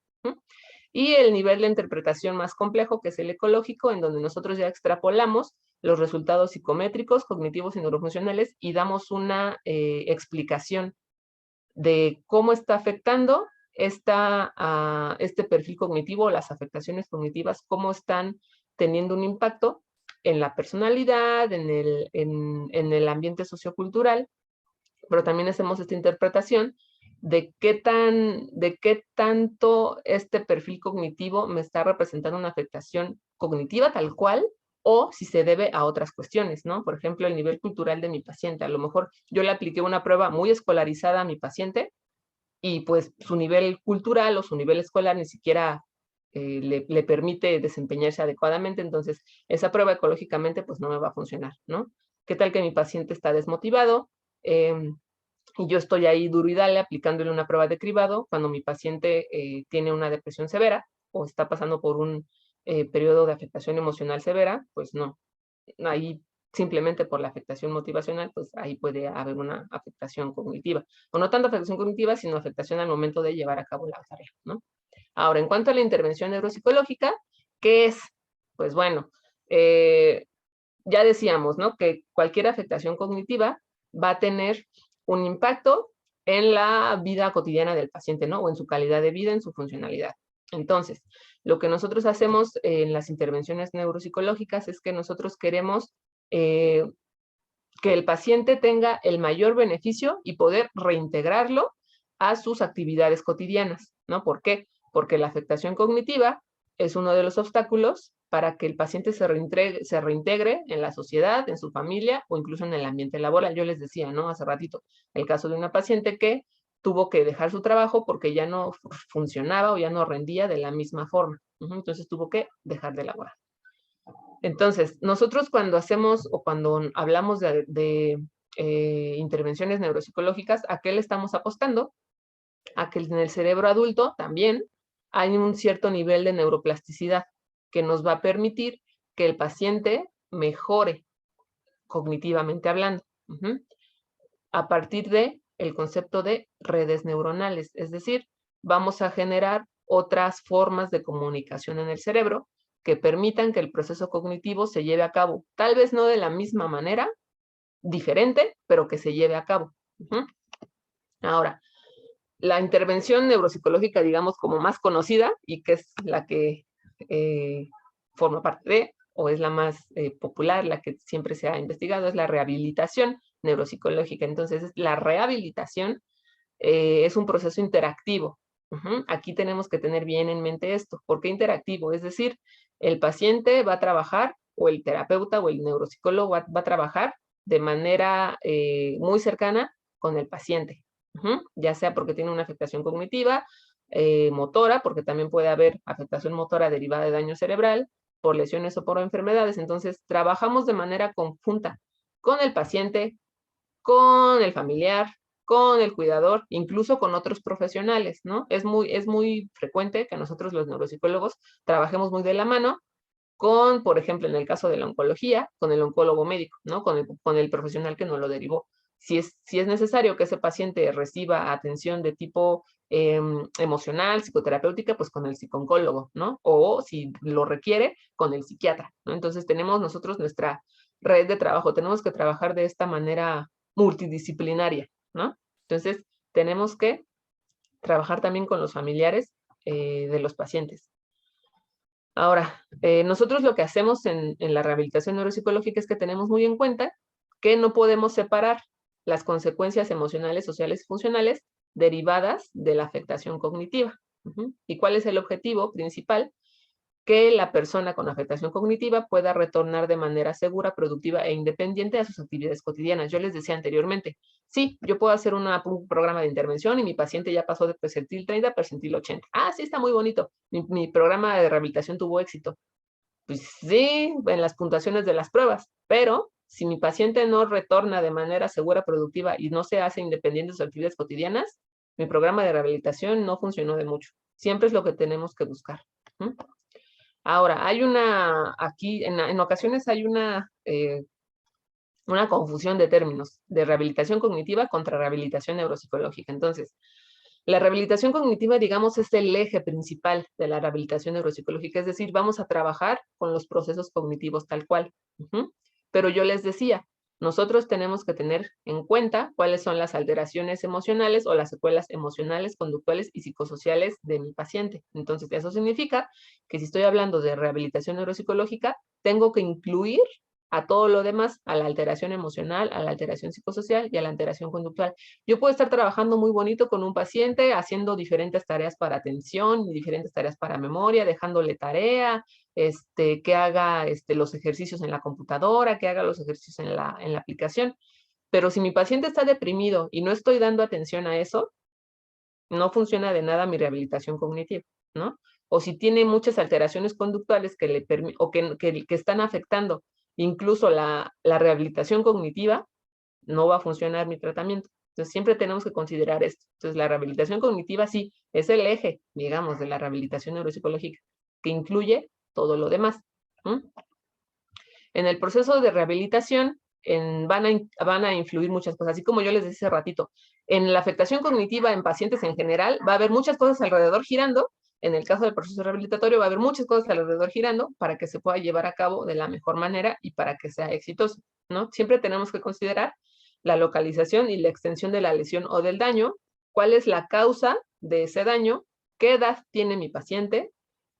Y el nivel de interpretación más complejo, que es el ecológico, en donde nosotros ya extrapolamos los resultados psicométricos, cognitivos y neurofuncionales y damos una explicación de cómo está afectando este perfil cognitivo, las afectaciones cognitivas, cómo están teniendo un impacto en la personalidad, en el ambiente sociocultural, pero también hacemos esta interpretación de qué tanto este perfil cognitivo me está representando una afectación cognitiva tal cual, o si se debe a otras cuestiones, ¿no? Por ejemplo, el nivel cultural de mi paciente. A lo mejor yo le apliqué una prueba muy escolarizada a mi paciente y pues su nivel cultural o su nivel escolar ni siquiera le permite desempeñarse adecuadamente, entonces esa prueba ecológicamente pues no me va a funcionar, ¿no? ¿Qué tal que mi paciente está desmotivado? Y yo estoy ahí duro y dale aplicándole una prueba de cribado cuando mi paciente tiene una depresión severa o está pasando por un periodo de afectación emocional severa, pues no. Ahí simplemente por la afectación motivacional, pues ahí puede haber una afectación cognitiva. O no tanto afectación cognitiva, sino afectación al momento de llevar a cabo la tarea, ¿no? Ahora, en cuanto a la intervención neuropsicológica, ¿qué es? Pues bueno, ya decíamos, ¿no? Que cualquier afectación cognitiva va a tener un impacto en la vida cotidiana del paciente, ¿no? O en su calidad de vida, en su funcionalidad. Entonces, lo que nosotros hacemos en las intervenciones neuropsicológicas es que nosotros queremos que el paciente tenga el mayor beneficio y poder reintegrarlo a sus actividades cotidianas, ¿no? ¿Por qué? Porque la afectación cognitiva es uno de los obstáculos para que el paciente se reintegre en la sociedad, en su familia o incluso en el ambiente laboral. Yo les decía, ¿no? Hace ratito, el caso de una paciente que tuvo que dejar su trabajo porque ya no funcionaba o ya no rendía de la misma forma. Entonces tuvo que dejar de laborar. Entonces, nosotros cuando hacemos o cuando hablamos de intervenciones neuropsicológicas, ¿a qué le estamos apostando? A que en el cerebro adulto también hay un cierto nivel de neuroplasticidad que nos va a permitir que el paciente mejore cognitivamente hablando, a partir de el concepto de redes neuronales, es decir, vamos a generar otras formas de comunicación en el cerebro que permitan que el proceso cognitivo se lleve a cabo, tal vez no de la misma manera, diferente, pero que se lleve a cabo. Ahora, la intervención neuropsicológica, digamos, como más conocida y que es la que forma parte de, o es la más popular, la que siempre se ha investigado, es la rehabilitación neuropsicológica. Entonces, la rehabilitación es un proceso interactivo. Aquí tenemos que tener bien en mente esto. ¿Por qué interactivo? Es decir, el paciente va a trabajar, o el terapeuta o el neuropsicólogo va a trabajar de manera muy cercana con el paciente. Ya sea porque tiene una afectación cognitiva, motora, porque también puede haber afectación motora derivada de daño cerebral, por lesiones o por enfermedades. Entonces, trabajamos de manera conjunta con el paciente, con el familiar, con el cuidador, incluso con otros profesionales, ¿no? Es muy frecuente que nosotros los neuropsicólogos trabajemos muy de la mano con, por ejemplo, en el caso de la oncología, con el oncólogo médico, ¿no? Con el profesional que nos lo derivó. Si es necesario que ese paciente reciba atención de tipo emocional, psicoterapéutica, pues con el psicooncólogo, ¿no? O si lo requiere, con el psiquiatra, ¿no? Entonces tenemos nosotros nuestra red de trabajo, tenemos que trabajar de esta manera multidisciplinaria, ¿no? Entonces tenemos que trabajar también con los familiares de los pacientes. Ahora, nosotros lo que hacemos en la rehabilitación neuropsicológica es que tenemos muy en cuenta que no podemos separar las consecuencias emocionales, sociales y funcionales derivadas de la afectación cognitiva. ¿Y cuál es el objetivo principal? Que la persona con afectación cognitiva pueda retornar de manera segura, productiva e independiente a sus actividades cotidianas. Yo les decía anteriormente, sí, yo puedo hacer un programa de intervención y mi paciente ya pasó de percentil 30 a percentil 80. Ah, sí, está muy bonito. Mi programa de rehabilitación tuvo éxito. Pues sí, en las puntuaciones de las pruebas, pero si mi paciente no retorna de manera segura, productiva y no se hace independiente de sus actividades cotidianas, mi programa de rehabilitación no funcionó de mucho. Siempre es lo que tenemos que buscar. Ahora, aquí en ocasiones hay una confusión de términos de rehabilitación cognitiva contra rehabilitación neuropsicológica. Entonces, la rehabilitación cognitiva, digamos, es el eje principal de la rehabilitación neuropsicológica, es decir, vamos a trabajar con los procesos cognitivos tal cual. Pero yo les decía, nosotros tenemos que tener en cuenta cuáles son las alteraciones emocionales o las secuelas emocionales, conductuales y psicosociales de mi paciente. Entonces, eso significa que si estoy hablando de rehabilitación neuropsicológica, tengo que incluir a todo lo demás, a la alteración emocional, a la alteración psicosocial y a la alteración conductual. Yo puedo estar trabajando muy bonito con un paciente, haciendo diferentes tareas para atención y diferentes tareas para memoria, dejándole tarea, que haga los ejercicios en la computadora, que haga los ejercicios en la aplicación. Pero si mi paciente está deprimido y no estoy dando atención a eso, no funciona de nada mi rehabilitación cognitiva, ¿no? O si tiene muchas alteraciones conductuales que están afectando incluso la rehabilitación cognitiva, no va a funcionar mi tratamiento. Entonces, siempre tenemos que considerar esto. Entonces, la rehabilitación cognitiva sí es el eje, digamos, de la rehabilitación neuropsicológica, que incluye todo lo demás. En el proceso de rehabilitación van a influir muchas cosas. Así como yo les decía hace ratito, en la afectación cognitiva en pacientes en general va a haber muchas cosas alrededor girando. En el caso del proceso rehabilitatorio va a haber muchas cosas alrededor girando para que se pueda llevar a cabo de la mejor manera y para que sea exitoso, ¿no? Siempre tenemos que considerar la localización y la extensión de la lesión o del daño, cuál es la causa de ese daño, qué edad tiene mi paciente,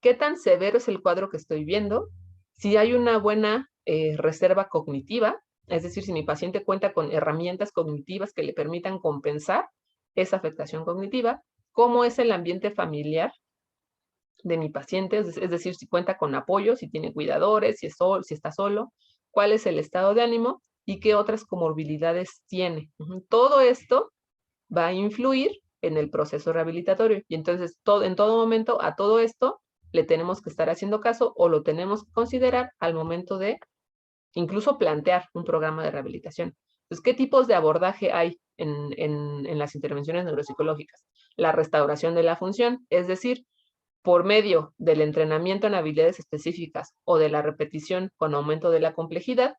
qué tan severo es el cuadro que estoy viendo, si hay una buena reserva cognitiva, es decir, si mi paciente cuenta con herramientas cognitivas que le permitan compensar esa afectación cognitiva, cómo es el ambiente familiar de mi paciente, es decir, si cuenta con apoyo, si tiene cuidadores, si está solo, cuál es el estado de ánimo y qué otras comorbilidades tiene. Todo esto va a influir en el proceso rehabilitatorio. Y entonces, en todo momento, a todo esto le tenemos que estar haciendo caso o lo tenemos que considerar al momento de incluso plantear un programa de rehabilitación. Entonces, ¿qué tipos de abordaje hay en las intervenciones neuropsicológicas? La restauración de la función, es decir, por medio del entrenamiento en habilidades específicas o de la repetición con aumento de la complejidad,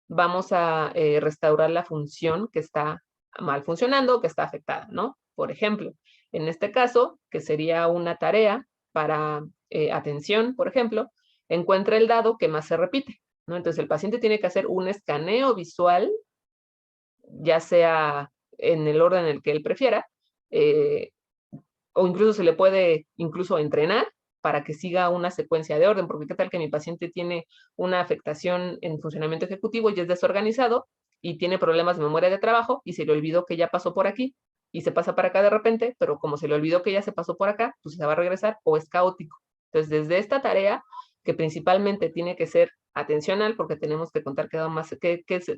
vamos a restaurar la función que está mal funcionando, que está afectada, ¿no? Por ejemplo, en este caso, que sería una tarea para atención, por ejemplo, encuentra el dado que más se repite, ¿no? Entonces el paciente tiene que hacer un escaneo visual, ya sea en el orden en el que él prefiera, o incluso se le puede incluso entrenar para que siga una secuencia de orden, porque qué tal que mi paciente tiene una afectación en funcionamiento ejecutivo y es desorganizado y tiene problemas de memoria de trabajo y se le olvidó que ya pasó por aquí y se pasa para acá de repente, pero como se le olvidó que ya se pasó por acá, pues se va a regresar o es caótico. Entonces, desde esta tarea, que principalmente tiene que ser atencional, porque tenemos que contar qué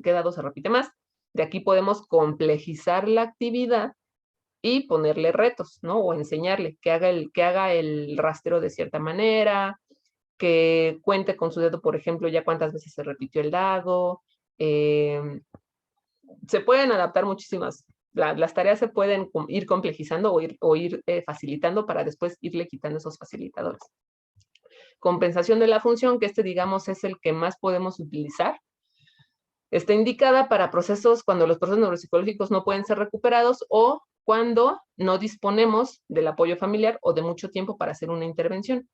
dado se repite más, de aquí podemos complejizar la actividad y ponerle retos, ¿no? O enseñarle que haga el rastreo de cierta manera, que cuente con su dedo, por ejemplo, ya cuántas veces se repitió el dado. Se pueden adaptar muchísimas. Las tareas se pueden ir complejizando o ir facilitando para después irle quitando esos facilitadores. Compensación de la función, que digamos, es el que más podemos utilizar. Está indicada para procesos cuando los procesos neuropsicológicos no pueden ser recuperados o cuando no disponemos del apoyo familiar o de mucho tiempo para hacer una intervención.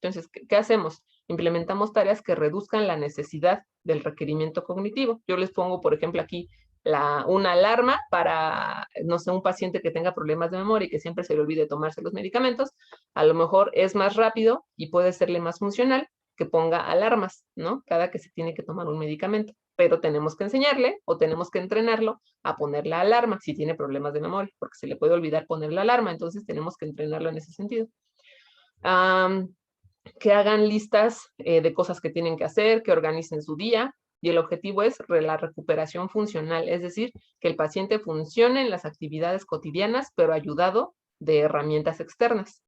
Entonces, ¿qué hacemos? Implementamos tareas que reduzcan la necesidad del requerimiento cognitivo. Yo les pongo, por ejemplo, aquí una alarma para, no sé, un paciente que tenga problemas de memoria y que siempre se le olvide tomarse los medicamentos. A lo mejor es más rápido y puede serle más funcional que ponga alarmas, ¿no? Cada que se tiene que tomar un medicamento. Pero tenemos que enseñarle o tenemos que entrenarlo a poner la alarma si tiene problemas de memoria, porque se le puede olvidar poner la alarma, entonces tenemos que entrenarlo en ese sentido. Que hagan listas de cosas que tienen que hacer, que organicen su día, y el objetivo es la recuperación funcional, es decir, que el paciente funcione en las actividades cotidianas, pero ayudado de herramientas externas.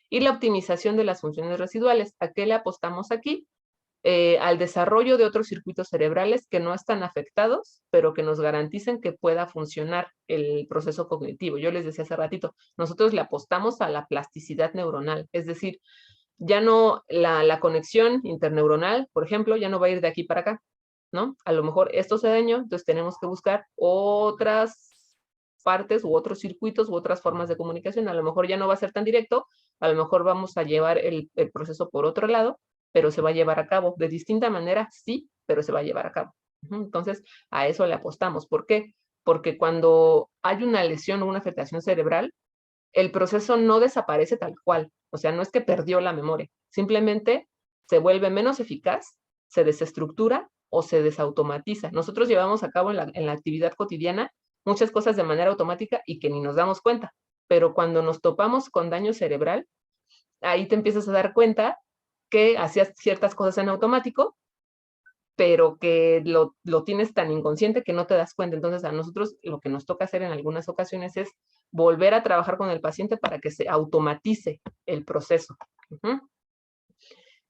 Y la optimización de las funciones residuales. ¿A qué le apostamos aquí? Al desarrollo de otros circuitos cerebrales que no están afectados, pero que nos garanticen que pueda funcionar el proceso cognitivo. Yo les decía hace ratito, nosotros le apostamos a la plasticidad neuronal, es decir, ya no la conexión interneuronal, por ejemplo, ya no va a ir de aquí para acá, ¿no? A lo mejor esto se dañó, entonces tenemos que buscar otras partes u otros circuitos u otras formas de comunicación. A lo mejor ya no va a ser tan directo, a lo mejor vamos a llevar el proceso por otro lado, pero se va a llevar a cabo de distinta manera, sí, pero se va a llevar a cabo. Entonces, a eso le apostamos. ¿Por qué? Porque cuando hay una lesión o una afectación cerebral, el proceso no desaparece tal cual. O sea, no es que perdió la memoria, simplemente se vuelve menos eficaz, se desestructura o se desautomatiza. Nosotros llevamos a cabo en la actividad cotidiana muchas cosas de manera automática y que ni nos damos cuenta. Pero cuando nos topamos con daño cerebral, ahí te empiezas a dar cuenta que hacías ciertas cosas en automático, pero que lo tienes tan inconsciente que no te das cuenta. Entonces, a nosotros lo que nos toca hacer en algunas ocasiones es volver a trabajar con el paciente para que se automatice el proceso.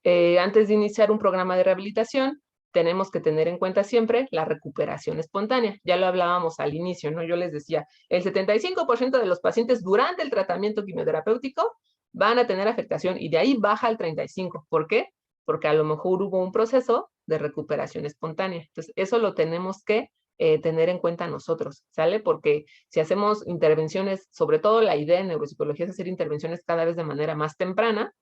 Antes de iniciar un programa de rehabilitación, tenemos que tener en cuenta siempre la recuperación espontánea. Ya lo hablábamos al inicio, ¿no? Yo les decía, el 75% de los pacientes durante el tratamiento quimioterapéutico van a tener afectación y de ahí baja al 35%. ¿Por qué? Porque a lo mejor hubo un proceso de recuperación espontánea. Entonces, eso lo tenemos que tener en cuenta nosotros, ¿sale? Porque si hacemos intervenciones, sobre todo la idea en neuropsicología es hacer intervenciones cada vez de manera más temprana,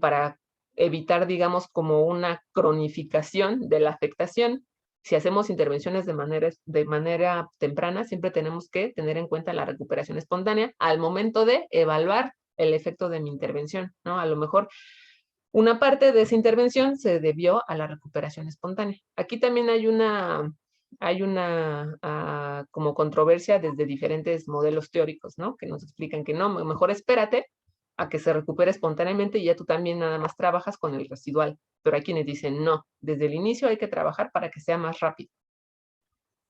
para evitar, digamos, como una cronificación de la afectación si hacemos intervenciones de manera temprana, siempre tenemos que tener en cuenta la recuperación espontánea al momento de evaluar el efecto de mi intervención, ¿no? A lo mejor una parte de esa intervención se debió a la recuperación espontánea. Aquí también hay una como controversia desde diferentes modelos teóricos, ¿no? Que nos explican que no, mejor espérate a que se recupere espontáneamente y ya tú también nada más trabajas con el residual. Pero hay quienes dicen, no, desde el inicio hay que trabajar para que sea más rápido.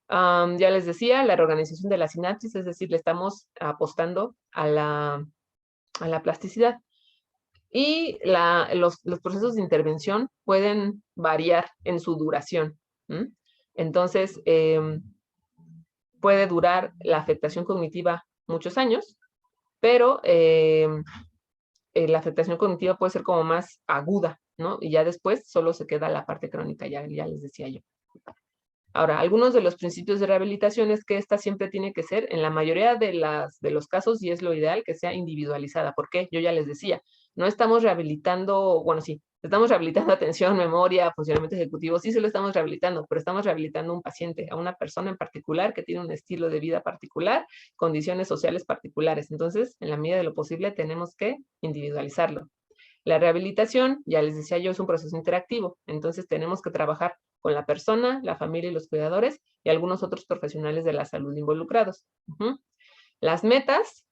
Ya les decía, la reorganización de la sinapsis, es decir, le estamos apostando a la plasticidad. Y los procesos de intervención pueden variar en su duración. Entonces, puede durar la afectación cognitiva muchos años, pero la afectación cognitiva puede ser como más aguda, ¿no? Y ya después solo se queda la parte crónica, ya les decía yo. Ahora, algunos de los principios de rehabilitación es que esta siempre tiene que ser, en la mayoría de los casos, y es lo ideal, que sea individualizada. ¿Por qué? Yo ya les decía, no estamos rehabilitando, bueno, sí, estamos rehabilitando atención, memoria, funcionamiento ejecutivo, sí se lo estamos rehabilitando, pero estamos rehabilitando a un paciente, a una persona en particular que tiene un estilo de vida particular, condiciones sociales particulares. Entonces, en la medida de lo posible, tenemos que individualizarlo. La rehabilitación, ya les decía yo, es un proceso interactivo. Entonces tenemos que trabajar con la persona, la familia y los cuidadores y algunos otros profesionales de la salud involucrados. Las metas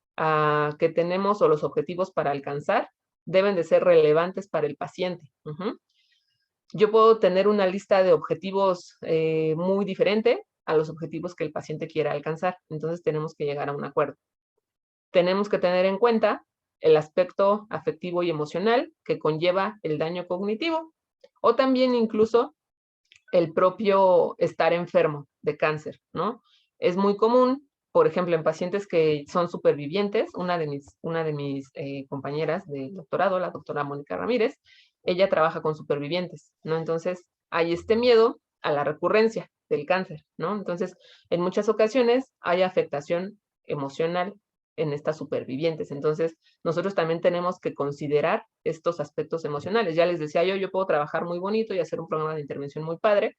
que tenemos o los objetivos para alcanzar deben de ser relevantes para el paciente. Yo puedo tener una lista de objetivos muy diferente a los objetivos que el paciente quiera alcanzar. Entonces tenemos que llegar a un acuerdo. Tenemos que tener en cuenta el aspecto afectivo y emocional que conlleva el daño cognitivo o también incluso el propio estar enfermo de cáncer, ¿no? Es muy común, por ejemplo, en pacientes que son supervivientes, una de mis compañeras de doctorado, la doctora Mónica Ramírez, ella trabaja con supervivientes, ¿no? Entonces, hay este miedo a la recurrencia del cáncer, ¿no? Entonces, en muchas ocasiones hay afectación emocional en estas supervivientes. Entonces, nosotros también tenemos que considerar estos aspectos emocionales. Ya les decía yo puedo trabajar muy bonito y hacer un programa de intervención muy padre,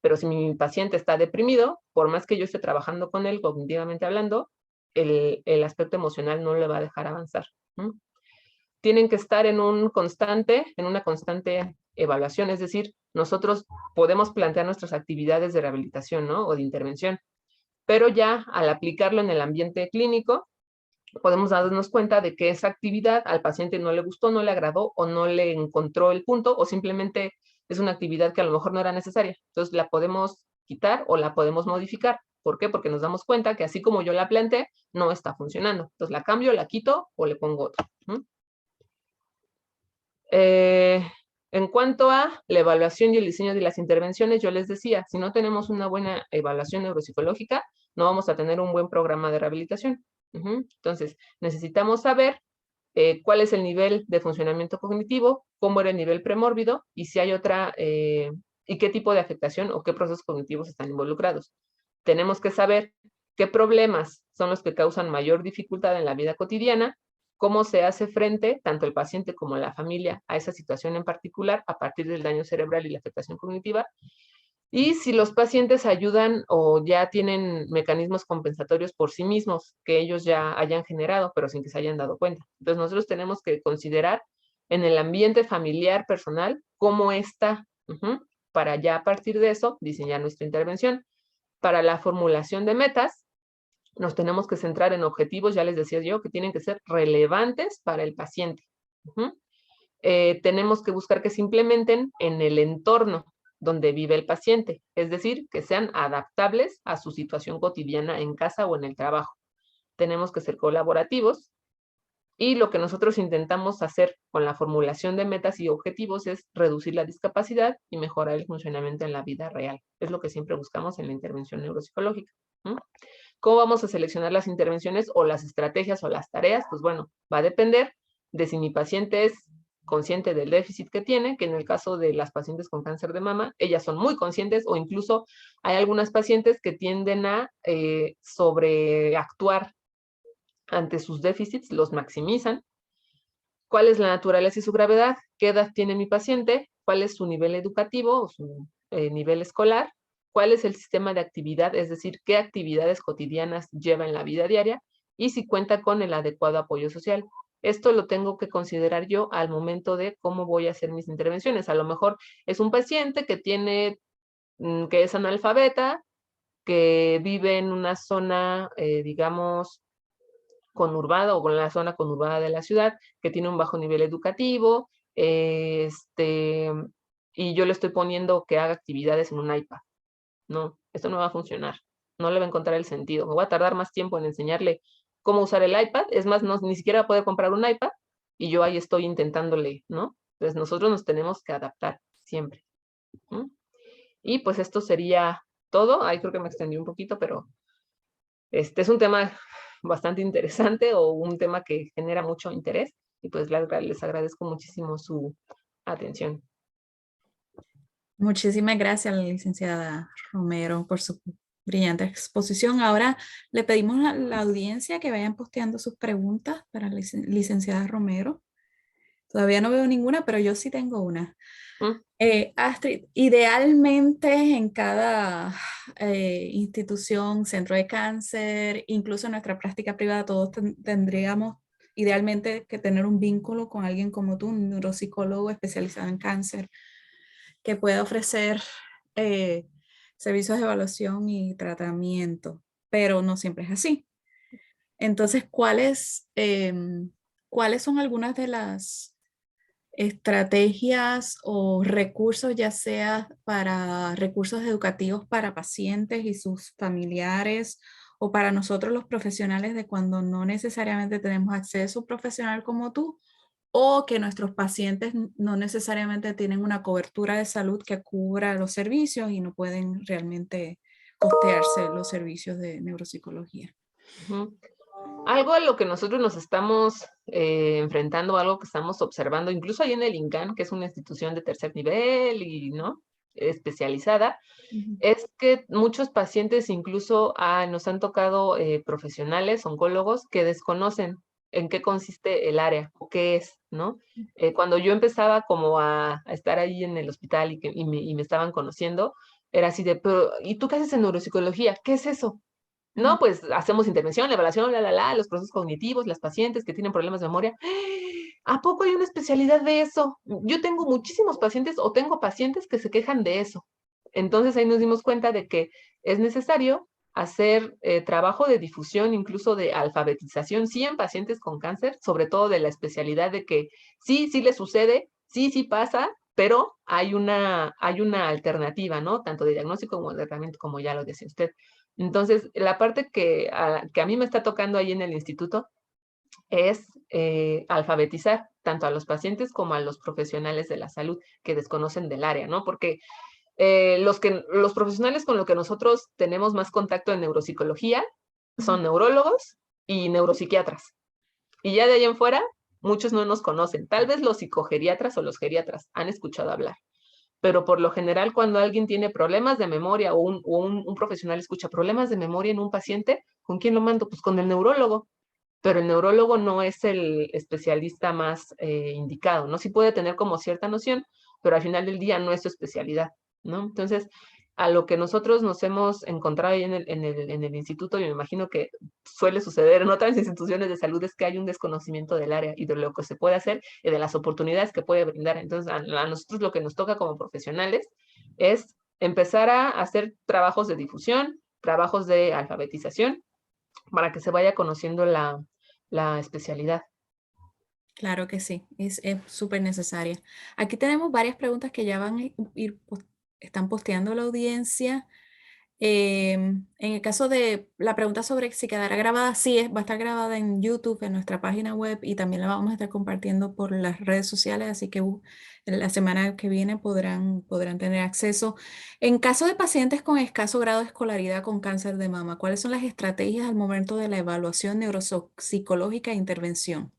pero si mi paciente está deprimido, por más que yo esté trabajando con él cognitivamente hablando, el aspecto emocional no le va a dejar avanzar. Tienen que estar en una constante evaluación, es decir, nosotros podemos plantear nuestras actividades de rehabilitación, ¿no? O de intervención, pero ya al aplicarlo en el ambiente clínico, podemos darnos cuenta de que esa actividad al paciente no le gustó, no le agradó o no le encontró el punto o simplemente es una actividad que a lo mejor no era necesaria. Entonces la podemos quitar o la podemos modificar. ¿Por qué? Porque nos damos cuenta que así como yo la planteé, no está funcionando. Entonces la cambio, la quito o le pongo otra. En cuanto a la evaluación y el diseño de las intervenciones, yo les decía, si no tenemos una buena evaluación neuropsicológica, no vamos a tener un buen programa de rehabilitación. Entonces, necesitamos saber cuál es el nivel de funcionamiento cognitivo, cómo era el nivel premórbido y si hay y qué tipo de afectación o qué procesos cognitivos están involucrados. Tenemos que saber qué problemas son los que causan mayor dificultad en la vida cotidiana, cómo se hace frente, tanto el paciente como la familia, a esa situación en particular a partir del daño cerebral y la afectación cognitiva, y si los pacientes ayudan o ya tienen mecanismos compensatorios por sí mismos que ellos ya hayan generado, pero sin que se hayan dado cuenta. Entonces nosotros tenemos que considerar en el ambiente familiar, personal, cómo está, para ya a partir de eso diseñar nuestra intervención. Para la formulación de metas, nos tenemos que centrar en objetivos, ya les decía yo, que tienen que ser relevantes para el paciente. Tenemos que buscar que se implementen en el entorno donde vive el paciente, es decir, que sean adaptables a su situación cotidiana en casa o en el trabajo. Tenemos que ser colaborativos y lo que nosotros intentamos hacer con la formulación de metas y objetivos es reducir la discapacidad y mejorar el funcionamiento en la vida real. Es lo que siempre buscamos en la intervención neuropsicológica. ¿Cómo vamos a seleccionar las intervenciones o las estrategias o las tareas? Pues bueno, va a depender de si mi paciente es consciente del déficit que tiene, que en el caso de las pacientes con cáncer de mama, ellas son muy conscientes o incluso hay algunas pacientes que tienden a sobreactuar ante sus déficits, los maximizan. ¿Cuál es la naturaleza y su gravedad? ¿Qué edad tiene mi paciente? ¿Cuál es su nivel educativo o su nivel escolar? cuál es el sistema de actividad, es decir, qué actividades cotidianas lleva en la vida diaria y si cuenta con el adecuado apoyo social. Esto lo tengo que considerar yo al momento de cómo voy a hacer mis intervenciones. A lo mejor es un paciente que tiene, que es analfabeta, que vive en una zona, digamos, conurbada o en la zona conurbada de la ciudad, que tiene un bajo nivel educativo, y yo le estoy poniendo que haga actividades en un iPad. No, esto no va a funcionar. No le va a encontrar el sentido. Me voy a tardar más tiempo en enseñarle cómo usar el iPad. Es más, no, ni siquiera puede comprar un iPad y yo ahí estoy intentándole, ¿no? Entonces nosotros nos tenemos que adaptar siempre. ¿Mm? Y pues esto sería todo. Ahí creo que me extendí un poquito, pero este es un tema bastante interesante o un tema que genera mucho interés y pues les agradezco muchísimo su atención. Muchísimas gracias, la licenciada Romero, por su brillante exposición. Ahora le pedimos a la audiencia que vayan posteando sus preguntas para la licenciada Romero. Todavía no veo ninguna, pero yo sí tengo una. ¿Mm? Astrid, idealmente en cada institución, centro de cáncer, incluso en nuestra práctica privada, todos tendríamos idealmente que tener un vínculo con alguien como tú, un neuropsicólogo especializado en cáncer, que pueda ofrecer eh, servicios de evaluación y tratamiento, pero no siempre es así. Entonces, ¿cuáles son algunas de las estrategias o recursos, ya sea para recursos educativos para pacientes y sus familiares o para nosotros los profesionales de cuando no necesariamente tenemos acceso a un profesional como tú o que nuestros pacientes no necesariamente tienen una cobertura de salud que cubra los servicios y no pueden realmente costearse los servicios de neuropsicología? Ujú. Algo a lo que nosotros nos estamos enfrentando, algo que estamos observando, incluso ahí en el INCAN, que es una institución de tercer nivel y no especializada, Ujú. es que muchos pacientes incluso nos han tocado profesionales, oncólogos, que desconocen en qué consiste el área o qué es, ¿no? Cuando yo empezaba como a estar ahí en el hospital y me estaban conociendo, era así de, pero, ¿y tú qué haces en neuropsicología? ¿Qué es eso? No, pues hacemos intervención, la evaluación, los procesos cognitivos, las pacientes que tienen problemas de memoria. ¿A poco hay una especialidad de eso? Yo tengo muchísimos pacientes o tengo pacientes que se quejan de eso. Entonces ahí nos dimos cuenta de que es necesario hacer trabajo de difusión, incluso de alfabetización, sí en pacientes con cáncer, sobre todo de la especialidad de que sí, sí le sucede, sí, sí pasa, pero hay una alternativa, ¿no? Tanto de diagnóstico como de tratamiento, como ya lo decía usted. Entonces, la parte que a mí me está tocando ahí en el instituto es alfabetizar tanto a los pacientes como a los profesionales de la salud que desconocen del área, ¿no? Porque los profesionales con los que nosotros tenemos más contacto en neuropsicología son neurólogos y neuropsiquiatras. Y ya de ahí en fuera, muchos no nos conocen. Tal vez los psicogeriatras o los geriatras han escuchado hablar, pero por lo general cuando alguien tiene problemas de memoria o un profesional escucha problemas de memoria en un paciente, ¿con quién lo mando? Pues con el neurólogo, pero el neurólogo no es el especialista más indicado, ¿no? Sí puede tener como cierta noción, pero al final del día no es su especialidad, ¿no? Entonces, a lo que nosotros nos hemos encontrado ahí en el instituto, y me imagino que suele suceder en otras instituciones de salud, es que hay un desconocimiento del área y de lo que se puede hacer y de las oportunidades que puede brindar. Entonces, a nosotros lo que nos toca como profesionales es empezar a hacer trabajos de difusión, trabajos de alfabetización, para que se vaya conociendo la especialidad. Claro que sí, es súper necesaria. Aquí tenemos varias preguntas que ya van a están posteando la audiencia. En el caso de la pregunta sobre si quedará grabada, sí, va a estar grabada en YouTube, en nuestra página web y también la vamos a estar compartiendo por las redes sociales, así que la semana que viene podrán tener acceso. En caso de pacientes con escaso grado de escolaridad con cáncer de mama, ¿cuáles son las estrategias al momento de la evaluación neuropsicológica e intervención?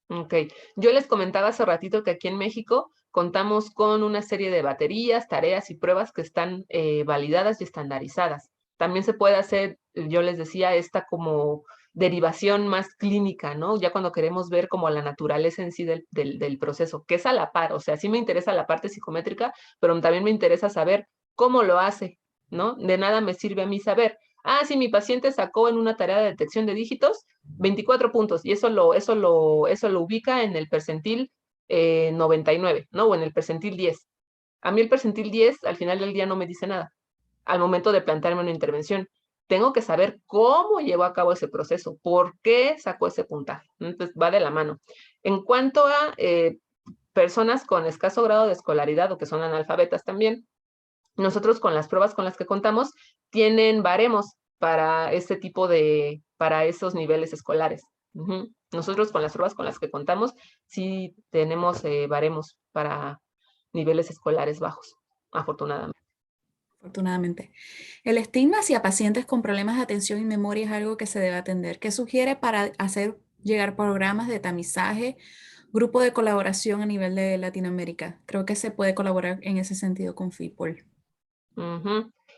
Ok, yo les comentaba hace ratito que aquí en México contamos con una serie de baterías, tareas y pruebas que están validadas y estandarizadas. También se puede hacer, yo les decía, esta como derivación más clínica, ¿no? Ya cuando queremos ver como la naturaleza en sí del proceso, que es a la par, o sea, sí me interesa la parte psicométrica, pero también me interesa saber cómo lo hace, ¿no? De nada me sirve a mí saber, sí, mi paciente sacó en una tarea de detección de dígitos 24 puntos y eso lo ubica en el percentil 99, ¿no? O en el percentil 10. A mí el percentil 10 al final del día no me dice nada al momento de plantearme una intervención. Tengo que saber cómo llevó a cabo ese proceso, por qué sacó ese puntaje. Entonces, va de la mano. En cuanto a personas con escaso grado de escolaridad o que son analfabetas también, nosotros con las pruebas con las que contamos, tienen baremos para para esos niveles escolares. Nosotros con las pruebas con las que contamos, sí tenemos baremos para niveles escolares bajos, afortunadamente. Afortunadamente. El estigma hacia pacientes con problemas de atención y memoria es algo que se debe atender. ¿Qué sugiere para hacer llegar programas de tamizaje, grupo de colaboración a nivel de Latinoamérica? Creo que se puede colaborar en ese sentido con FIPOL.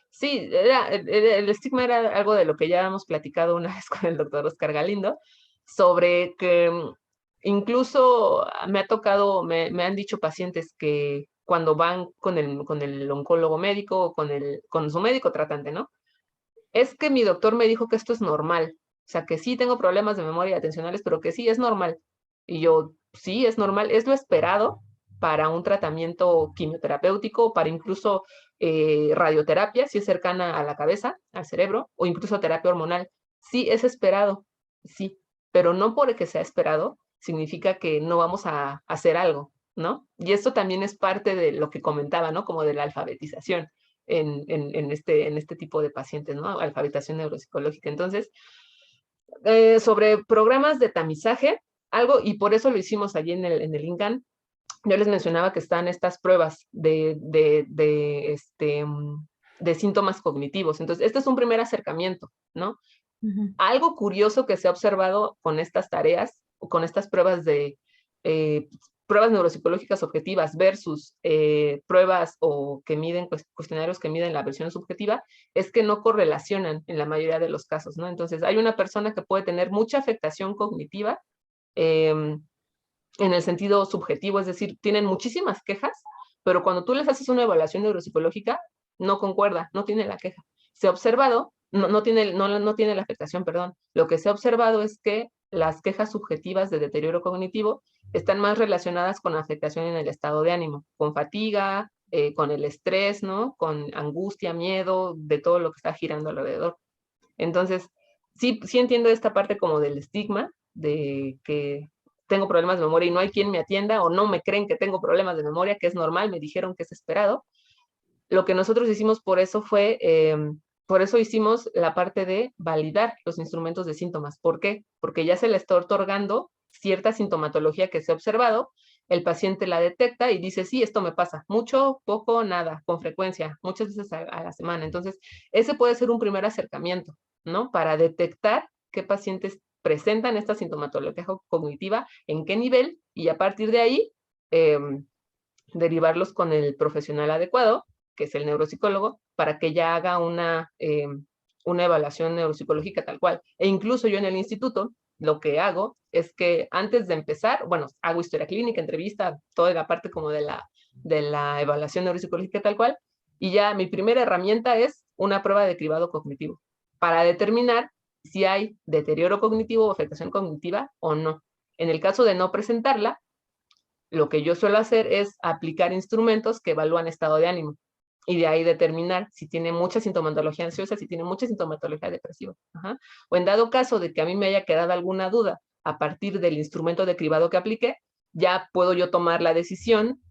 Sí, el estigma era algo de lo que ya hemos platicado una vez con el doctor Oscar Galindo, sobre que incluso me ha tocado, me han dicho pacientes que cuando van con el oncólogo médico o con su médico tratante, ¿no? Es que mi doctor me dijo que esto es normal, o sea, que sí tengo problemas de memoria atencionales, pero que sí es normal. Y yo, sí, es normal, es lo esperado para un tratamiento quimioterapéutico, para incluso radioterapia, si es cercana a la cabeza, al cerebro, o incluso terapia hormonal. Sí, es esperado, sí, pero no porque sea esperado significa que no vamos a hacer algo, ¿no? Y esto también es parte de lo que comentaba, ¿no? Como de la alfabetización en este tipo de pacientes, ¿no? Alfabetización neuropsicológica. Entonces, sobre programas de tamizaje, algo, y por eso lo hicimos allí en el INCAN, yo les mencionaba que están estas pruebas de síntomas cognitivos. Entonces, este es un primer acercamiento, ¿no? Algo curioso que se ha observado con estas tareas, o con estas pruebas eh, pruebas neuropsicológicas objetivas versus pruebas o que miden cuestionarios que miden la versión subjetiva, es que no correlacionan en la mayoría de los casos, ¿no? Entonces, hay una persona que puede tener mucha afectación cognitiva en el sentido subjetivo, es decir, tienen muchísimas quejas, pero cuando tú les haces una evaluación neuropsicológica, no concuerda, no tiene la queja. Se ha observado, no tiene la afectación, perdón. Lo que se ha observado es que las quejas subjetivas de deterioro cognitivo están más relacionadas con afectación en el estado de ánimo, con fatiga, con el estrés, ¿no? Con angustia, miedo, de todo lo que está girando alrededor. Entonces, sí entiendo esta parte como del estigma, de que tengo problemas de memoria y no hay quien me atienda o no me creen que tengo problemas de memoria, que es normal, me dijeron que es esperado. Lo que nosotros hicimos por eso hicimos la parte de validar los instrumentos de síntomas. ¿Por qué? Porque ya se le está otorgando cierta sintomatología que se ha observado, el paciente la detecta y dice, sí, esto me pasa, mucho, poco, nada, con frecuencia, muchas veces a la semana. Entonces, ese puede ser un primer acercamiento, ¿no? Para detectar qué pacientes presentan esta sintomatología cognitiva, en qué nivel, y a partir de ahí, derivarlos con el profesional adecuado, que es el neuropsicólogo, para que ya haga una evaluación neuropsicológica tal cual. E incluso yo en el instituto, lo que hago es que antes de empezar, bueno, hago historia clínica, entrevista, toda la parte como de la evaluación neuropsicológica tal cual, y ya mi primera herramienta es una prueba de cribado cognitivo, para determinar si hay deterioro cognitivo o afectación cognitiva o no. En el caso de no presentarla, lo que yo suelo hacer es aplicar instrumentos que evalúan estado de ánimo y de ahí determinar si tiene mucha sintomatología ansiosa, si tiene mucha sintomatología depresiva. Ajá. O en dado caso de que a mí me haya quedado alguna duda a partir del instrumento de cribado que apliqué, ya puedo yo tomar la decisión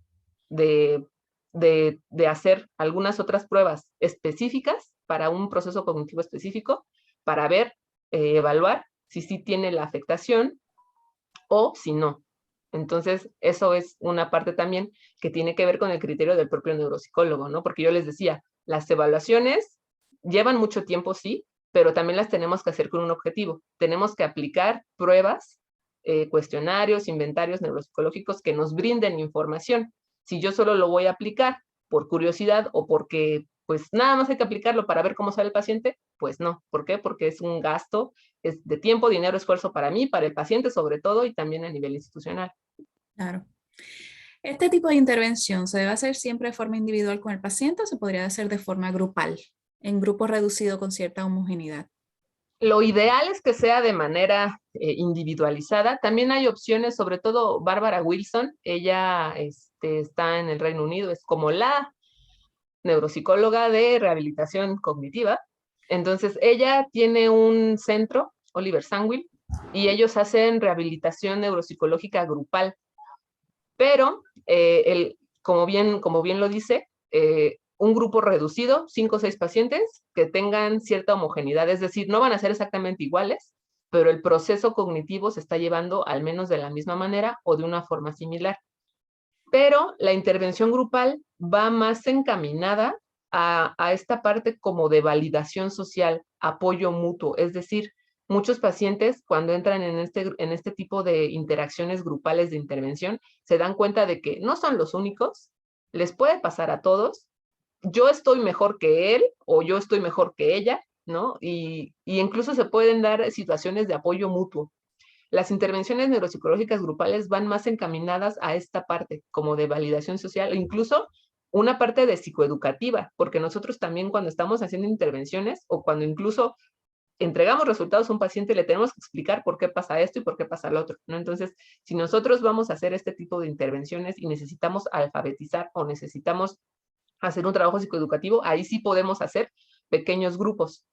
de, de hacer algunas otras pruebas específicas para un proceso cognitivo específico para ver, evaluar si sí tiene la afectación o si no. Entonces, eso es una parte también que tiene que ver con el criterio del propio neuropsicólogo, ¿no? Porque yo les decía, las evaluaciones llevan mucho tiempo, sí, pero también las tenemos que hacer con un objetivo. Tenemos que aplicar pruebas, cuestionarios, inventarios neuropsicológicos que nos brinden información. Si yo solo lo voy a aplicar por curiosidad o porque pues nada más hay que aplicarlo para ver cómo sale el paciente, pues no. ¿Por qué? Porque es un gasto es de tiempo, dinero, esfuerzo para mí, para el paciente sobre todo y también a nivel institucional. Claro. ¿Este tipo de intervención se debe hacer siempre de forma individual con el paciente o se podría hacer de forma grupal? en grupo reducido con cierta homogeneidad. Lo ideal es que sea de manera individualizada. También hay opciones, sobre todo Bárbara Wilson, ella está en el Reino Unido, es como la neuropsicóloga de rehabilitación cognitiva. Entonces, ella tiene un centro, Oliver Sandwell, y ellos hacen rehabilitación neuropsicológica grupal. Pero, como bien lo dice, un grupo reducido, 5 o 6 pacientes, que tengan cierta homogeneidad, es decir, no van a ser exactamente iguales, pero el proceso cognitivo se está llevando al menos de la misma manera o de una forma similar. Pero la intervención grupal va más encaminada a esta parte como de validación social, apoyo mutuo, es decir, muchos pacientes cuando entran en este tipo de interacciones grupales de intervención se dan cuenta de que no son los únicos, les puede pasar a todos, yo estoy mejor que él o yo estoy mejor que ella, ¿no? Y incluso se pueden dar situaciones de apoyo mutuo. Las intervenciones neuropsicológicas grupales van más encaminadas a esta parte, como de validación social, o incluso una parte de psicoeducativa, porque nosotros también cuando estamos haciendo intervenciones o cuando incluso entregamos resultados a un paciente, le tenemos que explicar por qué pasa esto y por qué pasa lo otro, ¿no? Entonces, si nosotros vamos a hacer este tipo de intervenciones y necesitamos alfabetizar o necesitamos hacer un trabajo psicoeducativo, ahí sí podemos hacer pequeños grupos.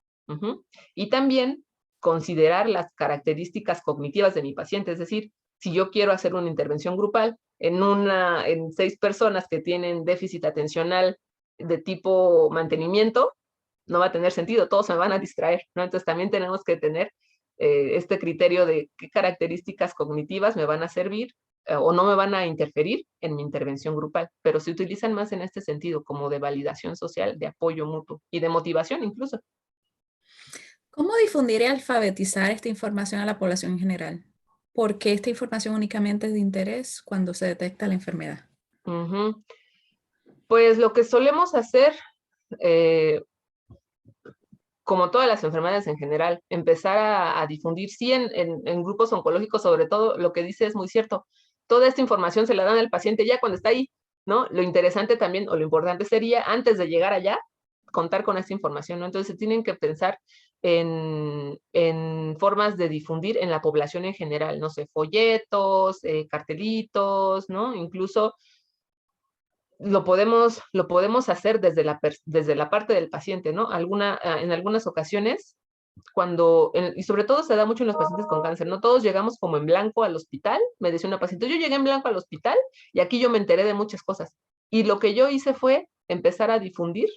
Y también considerar las características cognitivas de mi paciente, es decir, si yo quiero hacer una intervención grupal en 6 personas que tienen déficit atencional de tipo mantenimiento, no va a tener sentido, todos se me van a distraer, ¿no? Entonces también tenemos que tener este criterio de qué características cognitivas me van a servir o no me van a interferir en mi intervención grupal, pero se utilizan más en este sentido, como de validación social, de apoyo mutuo y de motivación incluso. ¿Cómo difundir y alfabetizar esta información a la población en general? ¿Por qué esta información únicamente es de interés cuando se detecta la enfermedad? Pues lo que solemos hacer, como todas las enfermedades en general, empezar a difundir, sí, en grupos oncológicos, sobre todo, lo que dice es muy cierto. Toda esta información se la dan al paciente ya cuando está ahí, ¿no? Lo interesante también, o lo importante sería, antes de llegar allá, contar con esta información, ¿no? Entonces, se tienen que pensar en formas de difundir en la población en general, no sé, folletos, cartelitos, ¿no? Incluso lo podemos hacer desde la parte del paciente, ¿no? En algunas ocasiones, y sobre todo se da mucho en los pacientes con cáncer, ¿no? Todos llegamos como en blanco al hospital, me decía una paciente, yo llegué en blanco al hospital y aquí yo me enteré de muchas cosas. Y lo que yo hice fue empezar a difundir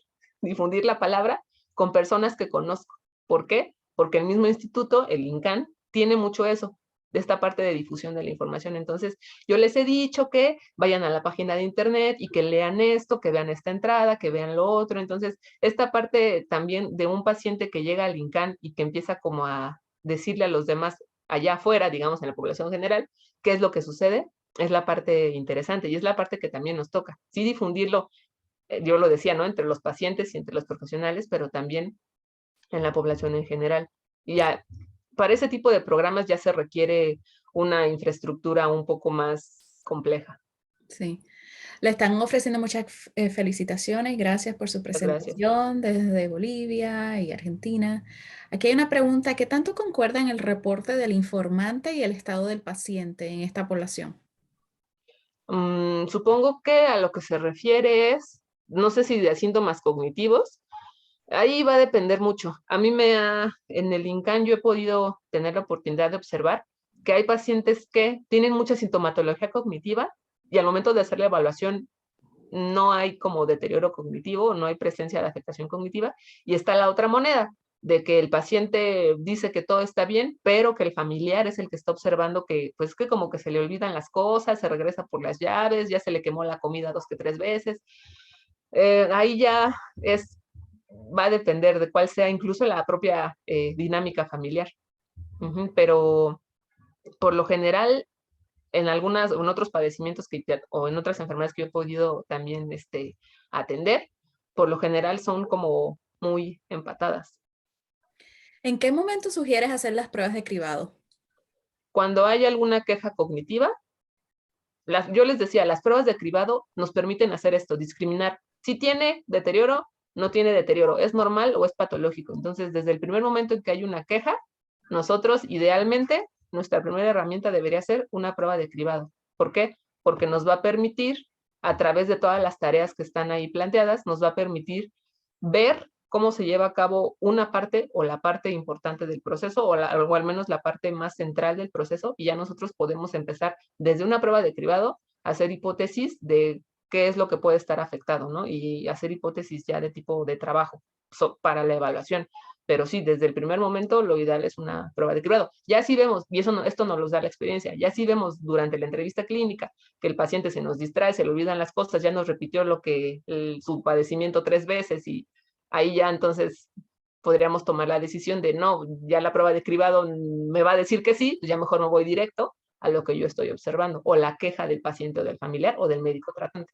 la palabra con personas que conozco. ¿Por qué? Porque el mismo instituto, el INCAN, tiene mucho eso, de esta parte de difusión de la información. Entonces, yo les he dicho que vayan a la página de internet y que lean esto, que vean esta entrada, que vean lo otro. Entonces, esta parte también de un paciente que llega al INCAN y que empieza como a decirle a los demás allá afuera, digamos, en la población general, qué es lo que sucede, es la parte interesante y es la parte que también nos toca. Sí difundirlo, yo lo decía, ¿no? Entre los pacientes y entre los profesionales, pero también en la población en general. Y ya, para ese tipo de programas ya se requiere una infraestructura un poco más compleja. Sí. Le están ofreciendo muchas felicitaciones y gracias por su Muchas gracias. presentación desde Bolivia y Argentina. Aquí hay una pregunta, ¿qué tanto concuerdan el reporte del informante y el estado del paciente en esta población? Supongo que a lo que se refiere es, no sé si de síntomas cognitivos, ahí va a depender mucho. En el INCAN yo he podido tener la oportunidad de observar que hay pacientes que tienen mucha sintomatología cognitiva y al momento de hacer la evaluación no hay como deterioro cognitivo, no hay presencia de afectación cognitiva, y está la otra moneda, de que el paciente dice que todo está bien, pero que el familiar es el que está observando que, pues que como que se le olvidan las cosas, se regresa por las llaves, ya se le quemó la comida 2 que 3 veces. Ahí ya va a depender de cuál sea incluso la propia dinámica familiar. Pero por lo general, en otros padecimientos o en otras enfermedades que yo he podido también atender, por lo general son como muy empatadas. ¿En qué momento sugieres hacer las pruebas de cribado? Cuando hay alguna queja cognitiva, yo les decía, las pruebas de cribado nos permiten hacer esto, discriminar. Si tiene deterioro, no tiene deterioro, es normal o es patológico. Entonces, desde el primer momento en que hay una queja, nosotros idealmente, nuestra primera herramienta debería ser una prueba de cribado. ¿Por qué? Porque nos va a permitir, a través de todas las tareas que están ahí planteadas, nos va a permitir ver cómo se lleva a cabo una parte o la parte importante del proceso o al menos la parte más central del proceso, y ya nosotros podemos empezar desde una prueba de cribado a hacer hipótesis de qué es lo que puede estar afectado, ¿no? Y hacer hipótesis ya de tipo de trabajo para la evaluación. Pero sí, desde el primer momento lo ideal es una prueba de cribado. Ya sí vemos, y eso no, esto nos lo da la experiencia, ya sí vemos durante la entrevista clínica que el paciente se nos distrae, se le olvidan las cosas, ya nos repitió su padecimiento 3 veces, y ahí ya entonces podríamos tomar la decisión de no, ya la prueba de cribado me va a decir que sí, pues ya mejor me voy directo a lo que yo estoy observando, o la queja del paciente o del familiar o del médico tratante.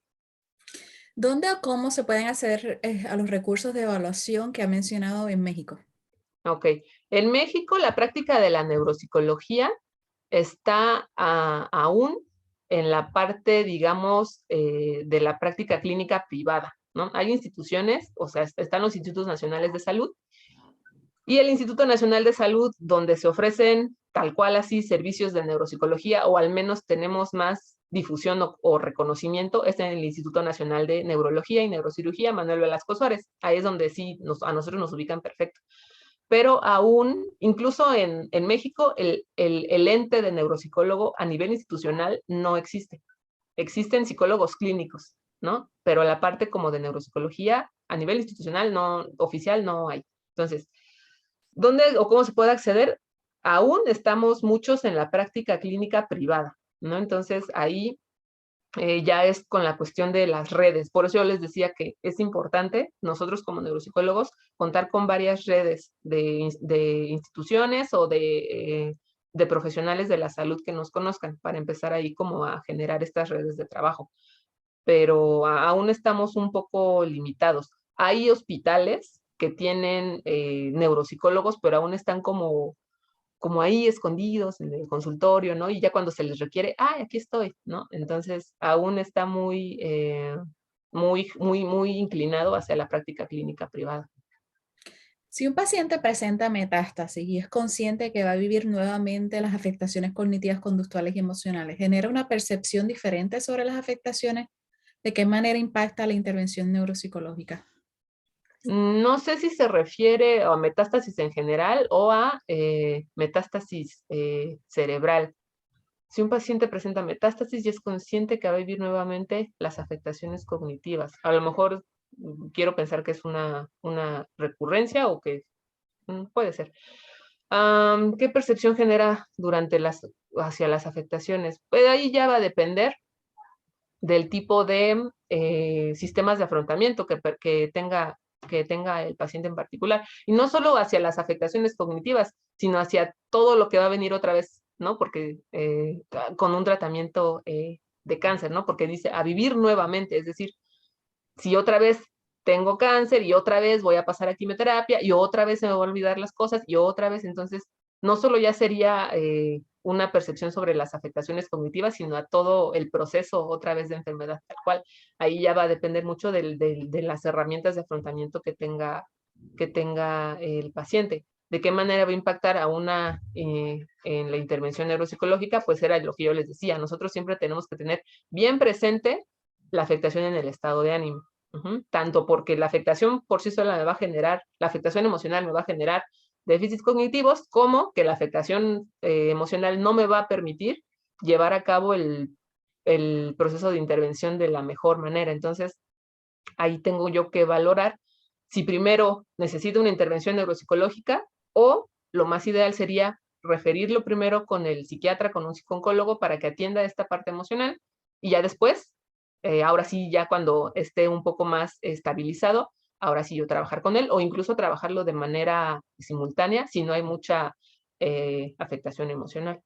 ¿Dónde o cómo se pueden acceder a los recursos de evaluación que ha mencionado en México? Ok, en México la práctica de la neuropsicología está aún en la parte, digamos, de la práctica clínica privada, ¿no? Hay instituciones, o sea, están los institutos nacionales de salud y el Instituto Nacional de Salud, donde se ofrecen tal cual así servicios de neuropsicología, o al menos tenemos más difusión o reconocimiento, es en el Instituto Nacional de Neurología y Neurocirugía, Manuel Velasco Suárez. Ahí es donde sí a nosotros nos ubican perfecto. Pero aún, incluso en México, el ente de neuropsicólogo a nivel institucional no existe. Existen psicólogos clínicos, ¿no? Pero la parte como de neuropsicología a nivel institucional, no, oficial, no hay. Entonces, ¿dónde o cómo se puede acceder? Aún estamos muchos en la práctica clínica privada, ¿no? Entonces, ahí ya es con la cuestión de las redes. Por eso yo les decía que es importante nosotros como neuropsicólogos contar con varias redes de instituciones o de profesionales de la salud que nos conozcan para empezar ahí como a generar estas redes de trabajo. Pero aún estamos un poco limitados. Hay hospitales que tienen neuropsicólogos, pero aún están como ahí escondidos en el consultorio, ¿no? Y ya cuando se les requiere, ¡ay, aquí estoy!, ¿no? Entonces, aún está muy inclinado hacia la práctica clínica privada. Si un paciente presenta metástasis y es consciente que va a vivir nuevamente las afectaciones cognitivas, conductuales y emocionales, ¿genera una percepción diferente sobre las afectaciones? ¿De qué manera impacta la intervención neuropsicológica? No sé si se refiere a metástasis en general o a metástasis cerebral. Si un paciente presenta metástasis y es consciente que va a vivir nuevamente las afectaciones cognitivas, a lo mejor quiero pensar que es una recurrencia o que puede ser. ¿Qué percepción genera hacia las afectaciones? Pues ahí ya va a depender del tipo de sistemas de afrontamiento que tenga el paciente en particular. Y no solo hacia las afectaciones cognitivas, sino hacia todo lo que va a venir otra vez, ¿no? Porque con un tratamiento de cáncer, ¿no? Porque dice a vivir nuevamente, es decir, si otra vez tengo cáncer y otra vez voy a pasar a quimioterapia y otra vez se me van a olvidar las cosas y otra vez, entonces, no solo ya sería una percepción sobre las afectaciones cognitivas, sino a todo el proceso otra vez de enfermedad tal cual. Ahí ya va a depender mucho de las herramientas de afrontamiento que tenga el paciente. ¿De qué manera va a impactar en la intervención neuropsicológica? Pues era lo que yo les decía, nosotros siempre tenemos que tener bien presente la afectación en el estado de ánimo. Tanto porque la afectación por sí sola me va a generar, la afectación emocional me va a generar déficits cognitivos, como que la afectación emocional no me va a permitir llevar a cabo el proceso de intervención de la mejor manera. Entonces, ahí tengo yo que valorar si primero necesito una intervención neuropsicológica o lo más ideal sería referirlo primero con el psiquiatra, con un psicólogo para que atienda esta parte emocional y ya después, ahora sí, ya cuando esté un poco más estabilizado, ahora sí yo trabajar con él o incluso trabajarlo de manera simultánea si no hay mucha afectación emocional.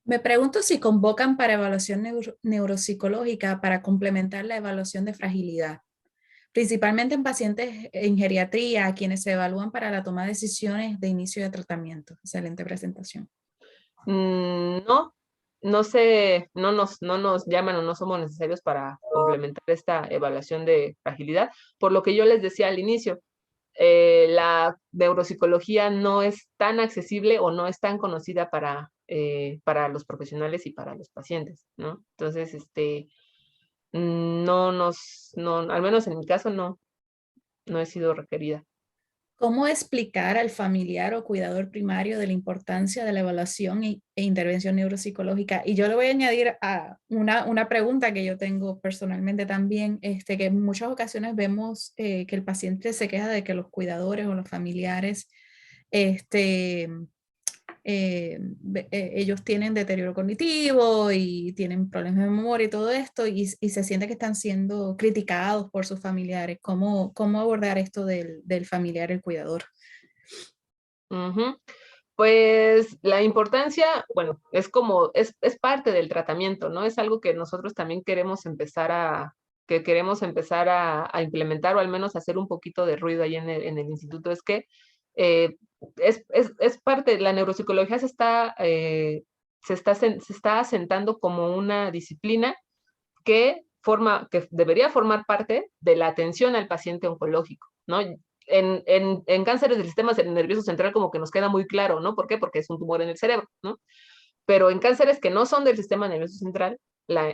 Me pregunto si convocan para evaluación neuropsicológica para complementar la evaluación de fragilidad, principalmente en pacientes en geriatría, a quienes se evalúan para la toma de decisiones de inicio de tratamiento. Excelente presentación. No, no nos llaman o no somos necesarios para complementar esta evaluación de fragilidad, por lo que yo les decía al inicio, la neuropsicología no es tan accesible o no es tan conocida para los profesionales y para los pacientes, ¿no? Entonces, al menos en mi caso, no he sido requerida. ¿Cómo explicar al familiar o cuidador primario de la importancia de la evaluación e intervención neuropsicológica? Y yo le voy a añadir a una pregunta que yo tengo personalmente también, que en muchas ocasiones vemos que el paciente se queja de que los cuidadores o los familiares este, ellos tienen deterioro cognitivo y tienen problemas de memoria y todo esto, y se siente que están siendo criticados por sus familiares. ¿Cómo abordar esto del familiar, el cuidador? Ujú. Pues la importancia, bueno, es parte del tratamiento, ¿no? Es algo que nosotros también queremos empezar a implementar o al menos hacer un poquito de ruido ahí en el instituto, es que eh, es parte, la neuropsicología se está asentando como una disciplina que debería formar parte de la atención al paciente oncológico, ¿no? En cánceres del sistema nervioso central como que nos queda muy claro, ¿no? ¿Por qué? Porque es un tumor en el cerebro, ¿no? Pero en cánceres que no son del sistema nervioso central,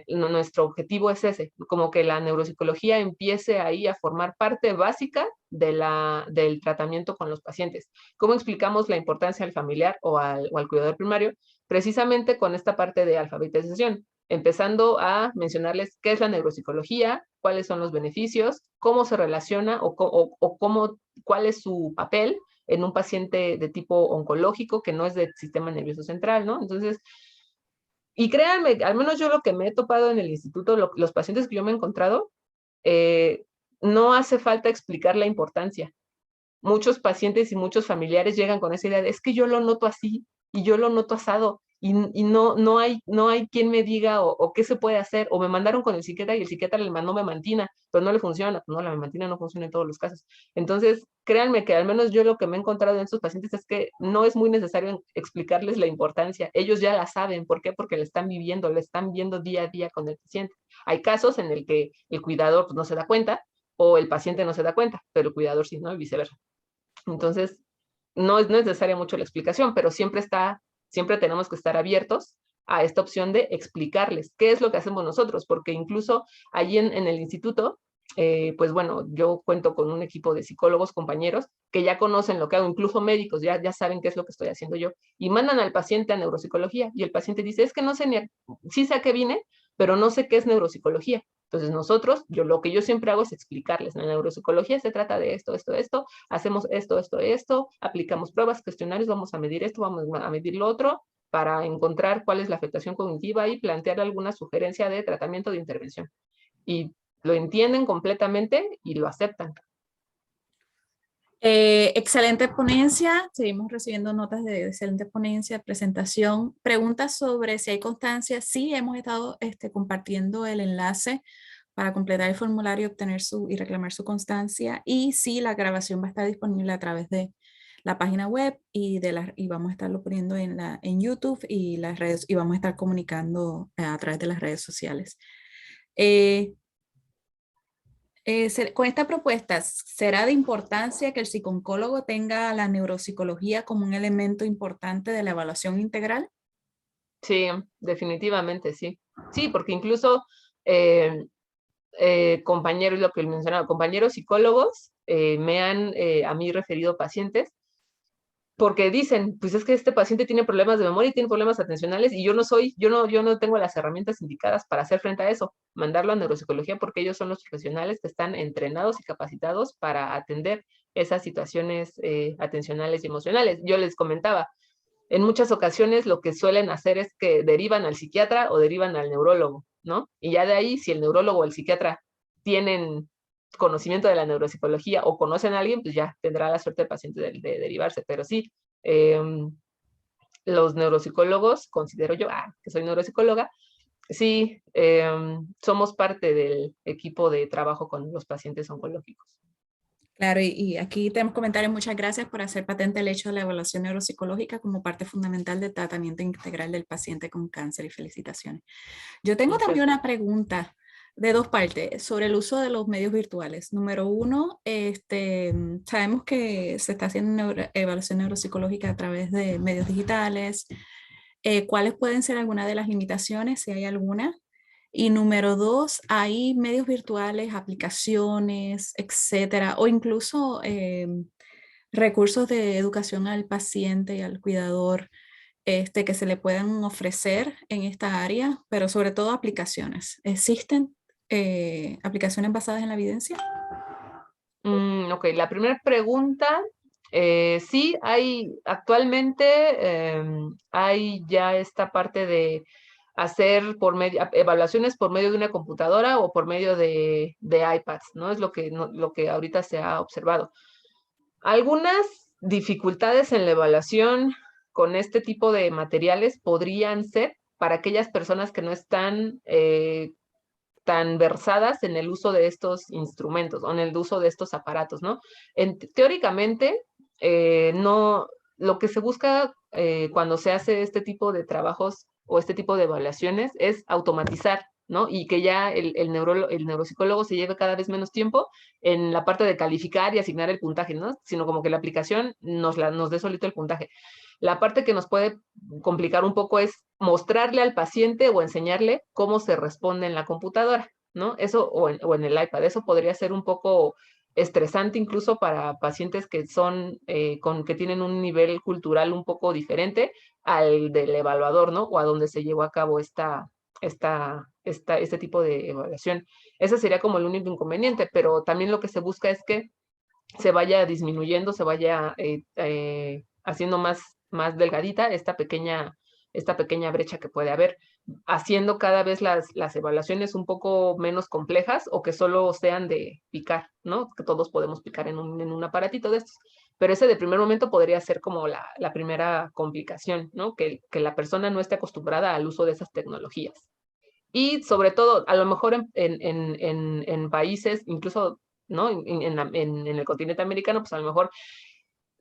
nuestro objetivo es ese, como que la neuropsicología empiece ahí a formar parte básica del tratamiento con los pacientes. ¿Cómo explicamos la importancia al familiar o al cuidador primario? Precisamente con esta parte de alfabetización, empezando a mencionarles qué es la neuropsicología, cuáles son los beneficios, cómo se relaciona cuál es su papel en un paciente de tipo oncológico que no es del sistema nervioso central, ¿no? Entonces, y créanme, al menos yo lo que me he topado en el instituto, los pacientes que yo me he encontrado, eh, no hace falta explicar la importancia. Muchos pacientes y muchos familiares llegan con esa idea de, es que yo lo noto así y yo lo noto asado y no hay quien me diga o qué se puede hacer, o me mandaron con el psiquiatra y el psiquiatra le mandó memantina, pero no le funciona, no, la memantina no funciona en todos los casos. Entonces, créanme que al menos yo lo que me he encontrado en estos pacientes es que no es muy necesario explicarles la importancia, ellos ya la saben. ¿Por qué? Porque la están viendo día a día con el paciente. Hay casos en el que el cuidador pues, no se da cuenta, o el paciente no se da cuenta, pero el cuidador sí, ¿no? Y viceversa. Entonces, no es necesaria mucho la explicación, pero siempre tenemos que estar abiertos a esta opción de explicarles qué es lo que hacemos nosotros, porque incluso allí en el instituto, pues bueno, yo cuento con un equipo de psicólogos, compañeros, que ya conocen lo que hago, incluso médicos, ya saben qué es lo que estoy haciendo yo, y mandan al paciente a neuropsicología, y el paciente dice, es que no sé sí sé a qué vine, pero no sé qué es neuropsicología. Entonces nosotros, lo que yo siempre hago es explicarles, la neuropsicología se trata de esto, hacemos esto, aplicamos pruebas, cuestionarios, vamos a medir esto, vamos a medir lo otro, para encontrar cuál es la afectación cognitiva y plantear alguna sugerencia de tratamiento de intervención. Y lo entienden completamente y lo aceptan. Excelente ponencia, seguimos recibiendo notas de excelente ponencia, presentación, preguntas sobre si hay constancia. Sí, hemos estado compartiendo el enlace para completar el formulario, obtener y reclamar su constancia, y sí, la grabación va a estar disponible a través de la página web y vamos a estarlo poniendo en YouTube y las redes, y vamos a estar comunicando a través de las redes sociales. Con esta propuesta, ¿será de importancia que el psicooncólogo tenga la neuropsicología como un elemento importante de la evaluación integral? Sí, definitivamente, sí. Sí, porque incluso compañeros, lo que mencionaba, compañeros psicólogos me han a mí referido pacientes porque dicen, pues es que este paciente tiene problemas de memoria y tiene problemas atencionales y yo no tengo las herramientas indicadas para hacer frente a eso, mandarlo a neuropsicología porque ellos son los profesionales que están entrenados y capacitados para atender esas situaciones atencionales y emocionales. Yo les comentaba, en muchas ocasiones lo que suelen hacer es que derivan al psiquiatra o derivan al neurólogo, ¿no? Y ya de ahí, si el neurólogo o el psiquiatra tienen conocimiento de la neuropsicología o conocen a alguien, pues ya tendrá la suerte el paciente de derivarse. Pero sí, los neuropsicólogos, considero yo, que soy neuropsicóloga, sí, somos parte del equipo de trabajo con los pacientes oncológicos. Claro, y aquí tenemos comentarios. Muchas gracias por hacer patente el hecho de la evaluación neuropsicológica como parte fundamental del tratamiento integral del paciente con cáncer y felicitaciones. Yo tengo Muchas también una gracias. pregunta de dos partes sobre el uso de los medios virtuales. Número uno, sabemos que se está haciendo evaluación neuropsicológica a través de medios digitales. ¿Cuáles pueden ser algunas de las limitaciones, si hay alguna? Y número dos, hay medios virtuales, aplicaciones, etcétera, o incluso recursos de educación al paciente y al cuidador que se le puedan ofrecer en esta área, pero sobre todo aplicaciones. ¿Existen aplicaciones basadas en la evidencia? Ok, la primera pregunta, sí, hay actualmente, hay ya esta parte de hacer por medio, evaluaciones por medio de una computadora o por medio de iPads, ¿no? Es lo que, lo que ahorita se ha observado. Algunas dificultades en la evaluación con este tipo de materiales podrían ser para aquellas personas que no están tan versadas en el uso de estos instrumentos o en el uso de estos aparatos, ¿no? Teóricamente, no, lo que se busca cuando se hace este tipo de trabajos o este tipo de evaluaciones es automatizar, ¿no? Y que ya el neuropsicólogo se lleve cada vez menos tiempo en la parte de calificar y asignar el puntaje, ¿no? Sino como que la aplicación nos dé solito el puntaje. La parte que nos puede complicar un poco es mostrarle al paciente o enseñarle cómo se responde en la computadora, ¿no? Eso o en el iPad. Eso podría ser un poco estresante incluso para pacientes que son, que tienen un nivel cultural un poco diferente al del evaluador, ¿no? O a donde se llevó a cabo este tipo de evaluación. Ese sería como el único inconveniente, pero también lo que se busca es que se vaya disminuyendo, se vaya haciendo más delgadita esta pequeña brecha que puede haber, haciendo cada vez las evaluaciones un poco menos complejas o que solo sean de picar, ¿no? Que todos podemos picar en un aparatito de estos. Pero ese de primer momento podría ser como la primera complicación, ¿no? Que la persona no esté acostumbrada al uso de esas tecnologías. Y sobre todo, a lo mejor en países, incluso, ¿no? En el continente americano, pues a lo mejor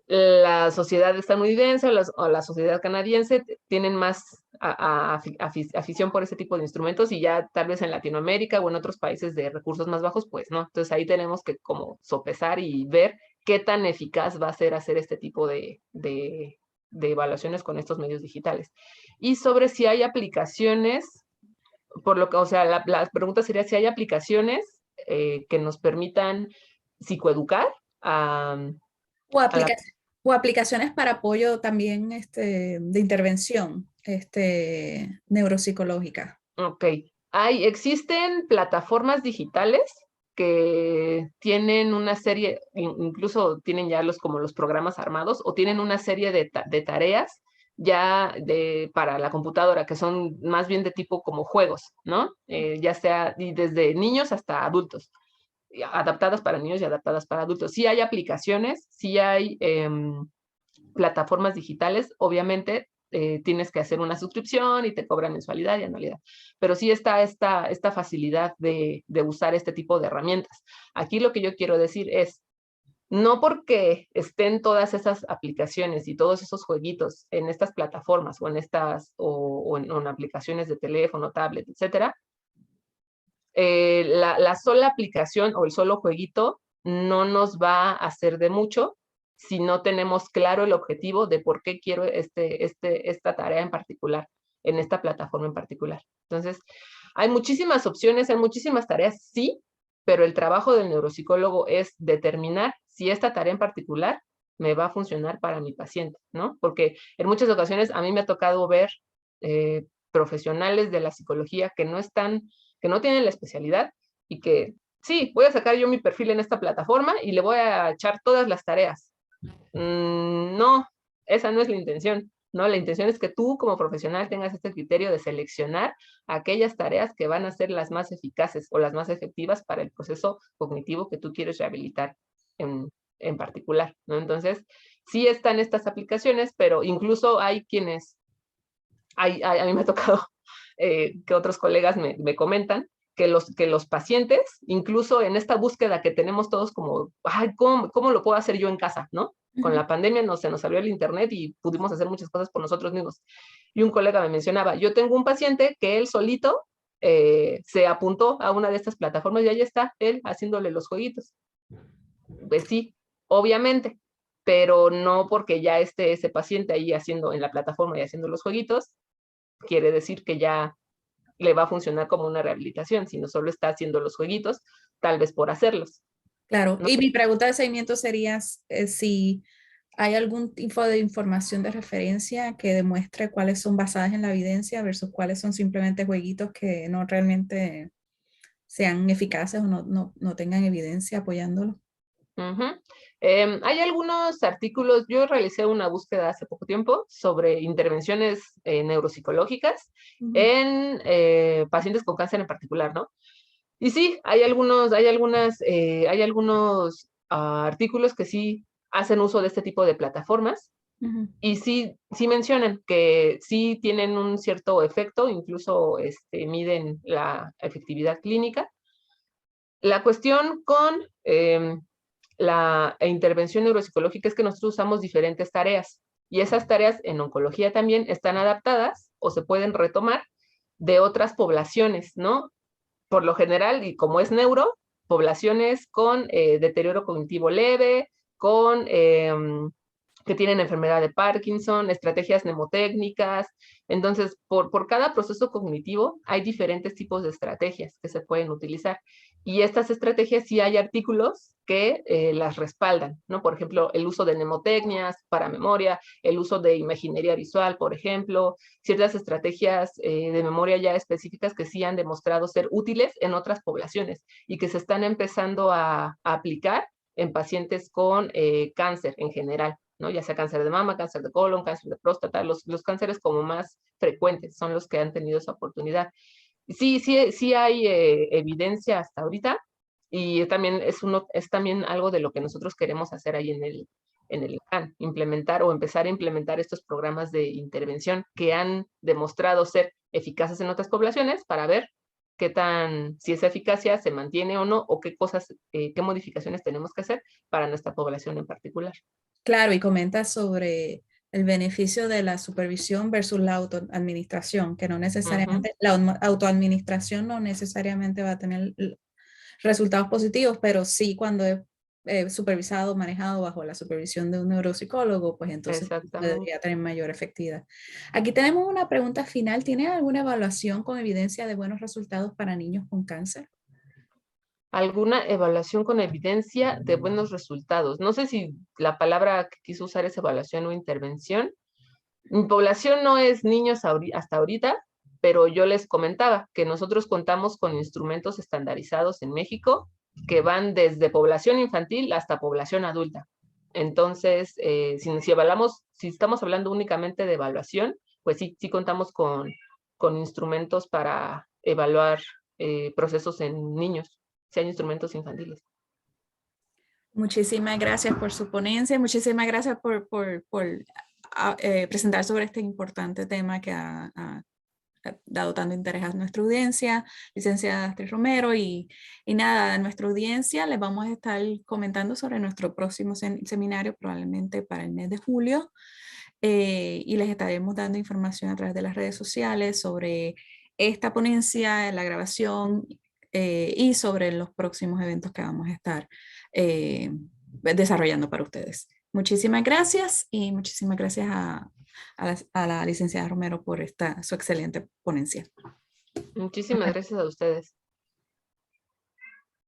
la sociedad estadounidense o la sociedad canadiense tienen más afición por ese tipo de instrumentos y ya tal vez en Latinoamérica o en otros países de recursos más bajos, pues no. Entonces ahí tenemos que como sopesar y ver qué tan eficaz va a ser hacer este tipo de evaluaciones con estos medios digitales. Y sobre si hay aplicaciones por lo que, o sea, la pregunta sería si hay aplicaciones que nos permitan psicoeducar a, O, a la... o aplicaciones para apoyo también de intervención neuropsicológica. Ok. Existen plataformas digitales que tienen una serie, incluso tienen ya como los programas armados o tienen una serie de tareas ya para la computadora que son más bien de tipo como juegos, ¿no? Ya sea y desde niños hasta adultos, adaptadas para niños y adaptadas para adultos. Sí hay aplicaciones, sí hay plataformas digitales, obviamente tienes que hacer una suscripción y te cobran mensualidad y anualidad, pero sí está esta facilidad de usar este tipo de herramientas. Aquí lo que yo quiero decir es, no porque estén todas esas aplicaciones y todos esos jueguitos en estas plataformas o en estas o en aplicaciones de teléfono, tablet, etcétera, la sola aplicación o el solo jueguito no nos va a hacer de mucho si no tenemos claro el objetivo de por qué quiero esta tarea en particular, en esta plataforma en particular. Entonces, hay muchísimas opciones, hay muchísimas tareas, sí, pero el trabajo del neuropsicólogo es determinar si esta tarea en particular me va a funcionar para mi paciente, ¿no? Porque en muchas ocasiones a mí me ha tocado ver profesionales de la psicología que no tienen la especialidad y que sí, voy a sacar yo mi perfil en esta plataforma y le voy a echar todas las tareas. No, esa no es la intención, ¿no? La intención es que tú como profesional tengas este criterio de seleccionar aquellas tareas que van a ser las más eficaces o las más efectivas para el proceso cognitivo que tú quieres rehabilitar en particular, ¿no? Entonces, sí están estas aplicaciones, pero incluso hay quienes, a mí me ha tocado que otros colegas me comentan que los pacientes, incluso en esta búsqueda que tenemos todos como, ay, ¿cómo lo puedo hacer yo en casa, no? Con la pandemia se nos salió el internet y pudimos hacer muchas cosas por nosotros mismos. Y un colega me mencionaba, yo tengo un paciente que él solito se apuntó a una de estas plataformas y ahí está él haciéndole los jueguitos. Pues sí, obviamente, pero no porque ya esté ese paciente ahí haciendo en la plataforma y haciendo los jueguitos, quiere decir que ya le va a funcionar como una rehabilitación, sino solo está haciendo los jueguitos, tal vez por hacerlos. Claro, ¿No? y mi pregunta de seguimiento sería si hay algún tipo de información de referencia que demuestre cuáles son basadas en la evidencia versus cuáles son simplemente jueguitos que no realmente sean eficaces o no tengan evidencia apoyándolo. Hay algunos artículos, yo realicé una búsqueda hace poco tiempo sobre intervenciones neuropsicológicas en pacientes con cáncer en particular, ¿no? Y sí, hay algunos artículos que sí hacen uso de este tipo de plataformas y sí mencionan que sí tienen un cierto efecto, incluso miden la efectividad clínica. La cuestión con la intervención neuropsicológica es que nosotros usamos diferentes tareas y esas tareas en oncología también están adaptadas o se pueden retomar de otras poblaciones, ¿no? Por lo general, y como es neuro, poblaciones con deterioro cognitivo leve, con que tienen enfermedad de Parkinson, estrategias mnemotécnicas. Entonces, por cada proceso cognitivo hay diferentes tipos de estrategias que se pueden utilizar. Y estas estrategias sí hay artículos que las respaldan, ¿no? Por ejemplo, el uso de mnemotecnias para memoria, el uso de imaginería visual, por ejemplo, ciertas estrategias de memoria ya específicas que sí han demostrado ser útiles en otras poblaciones y que se están empezando a aplicar en pacientes con cáncer en general, ¿no? Ya sea cáncer de mama, cáncer de colon, cáncer de próstata, los cánceres como más frecuentes son los que han tenido esa oportunidad. Sí hay evidencia hasta ahorita y también es también algo de lo que nosotros queremos hacer ahí en el INCAN, implementar o empezar a implementar estos programas de intervención que han demostrado ser eficaces en otras poblaciones para ver si esa eficacia se mantiene o no, o qué qué modificaciones tenemos que hacer para nuestra población en particular. Claro, y comenta sobre el beneficio de la supervisión versus la autoadministración, que no necesariamente, la autoadministración no necesariamente va a tener resultados positivos, pero sí cuando es supervisado, manejado bajo la supervisión de un neuropsicólogo, pues entonces debería tener mayor efectividad. Aquí tenemos una pregunta final. ¿Tiene alguna evaluación con evidencia de buenos resultados para niños con cáncer? Alguna evaluación con evidencia de buenos resultados. No sé si la palabra que quiso usar es evaluación o intervención. Mi población no es niños hasta ahorita, pero yo les comentaba que nosotros contamos con instrumentos estandarizados en México que van desde población infantil hasta población adulta. Entonces, si estamos hablando únicamente de evaluación, pues sí contamos con instrumentos para evaluar procesos en niños, si hay instrumentos infantiles. Muchísimas gracias por su ponencia, muchísimas gracias por presentar sobre este importante tema que ha dado tanto interés a nuestra audiencia, licenciada Astrid Romero, y nada, a nuestra audiencia les vamos a estar comentando sobre nuestro próximo seminario, probablemente para el mes de julio, y les estaremos dando información a través de las redes sociales sobre esta ponencia, la grabación, y sobre los próximos eventos que vamos a estar desarrollando para ustedes. Muchísimas gracias y muchísimas gracias a la licenciada Romero por su excelente ponencia. Muchísimas gracias a ustedes.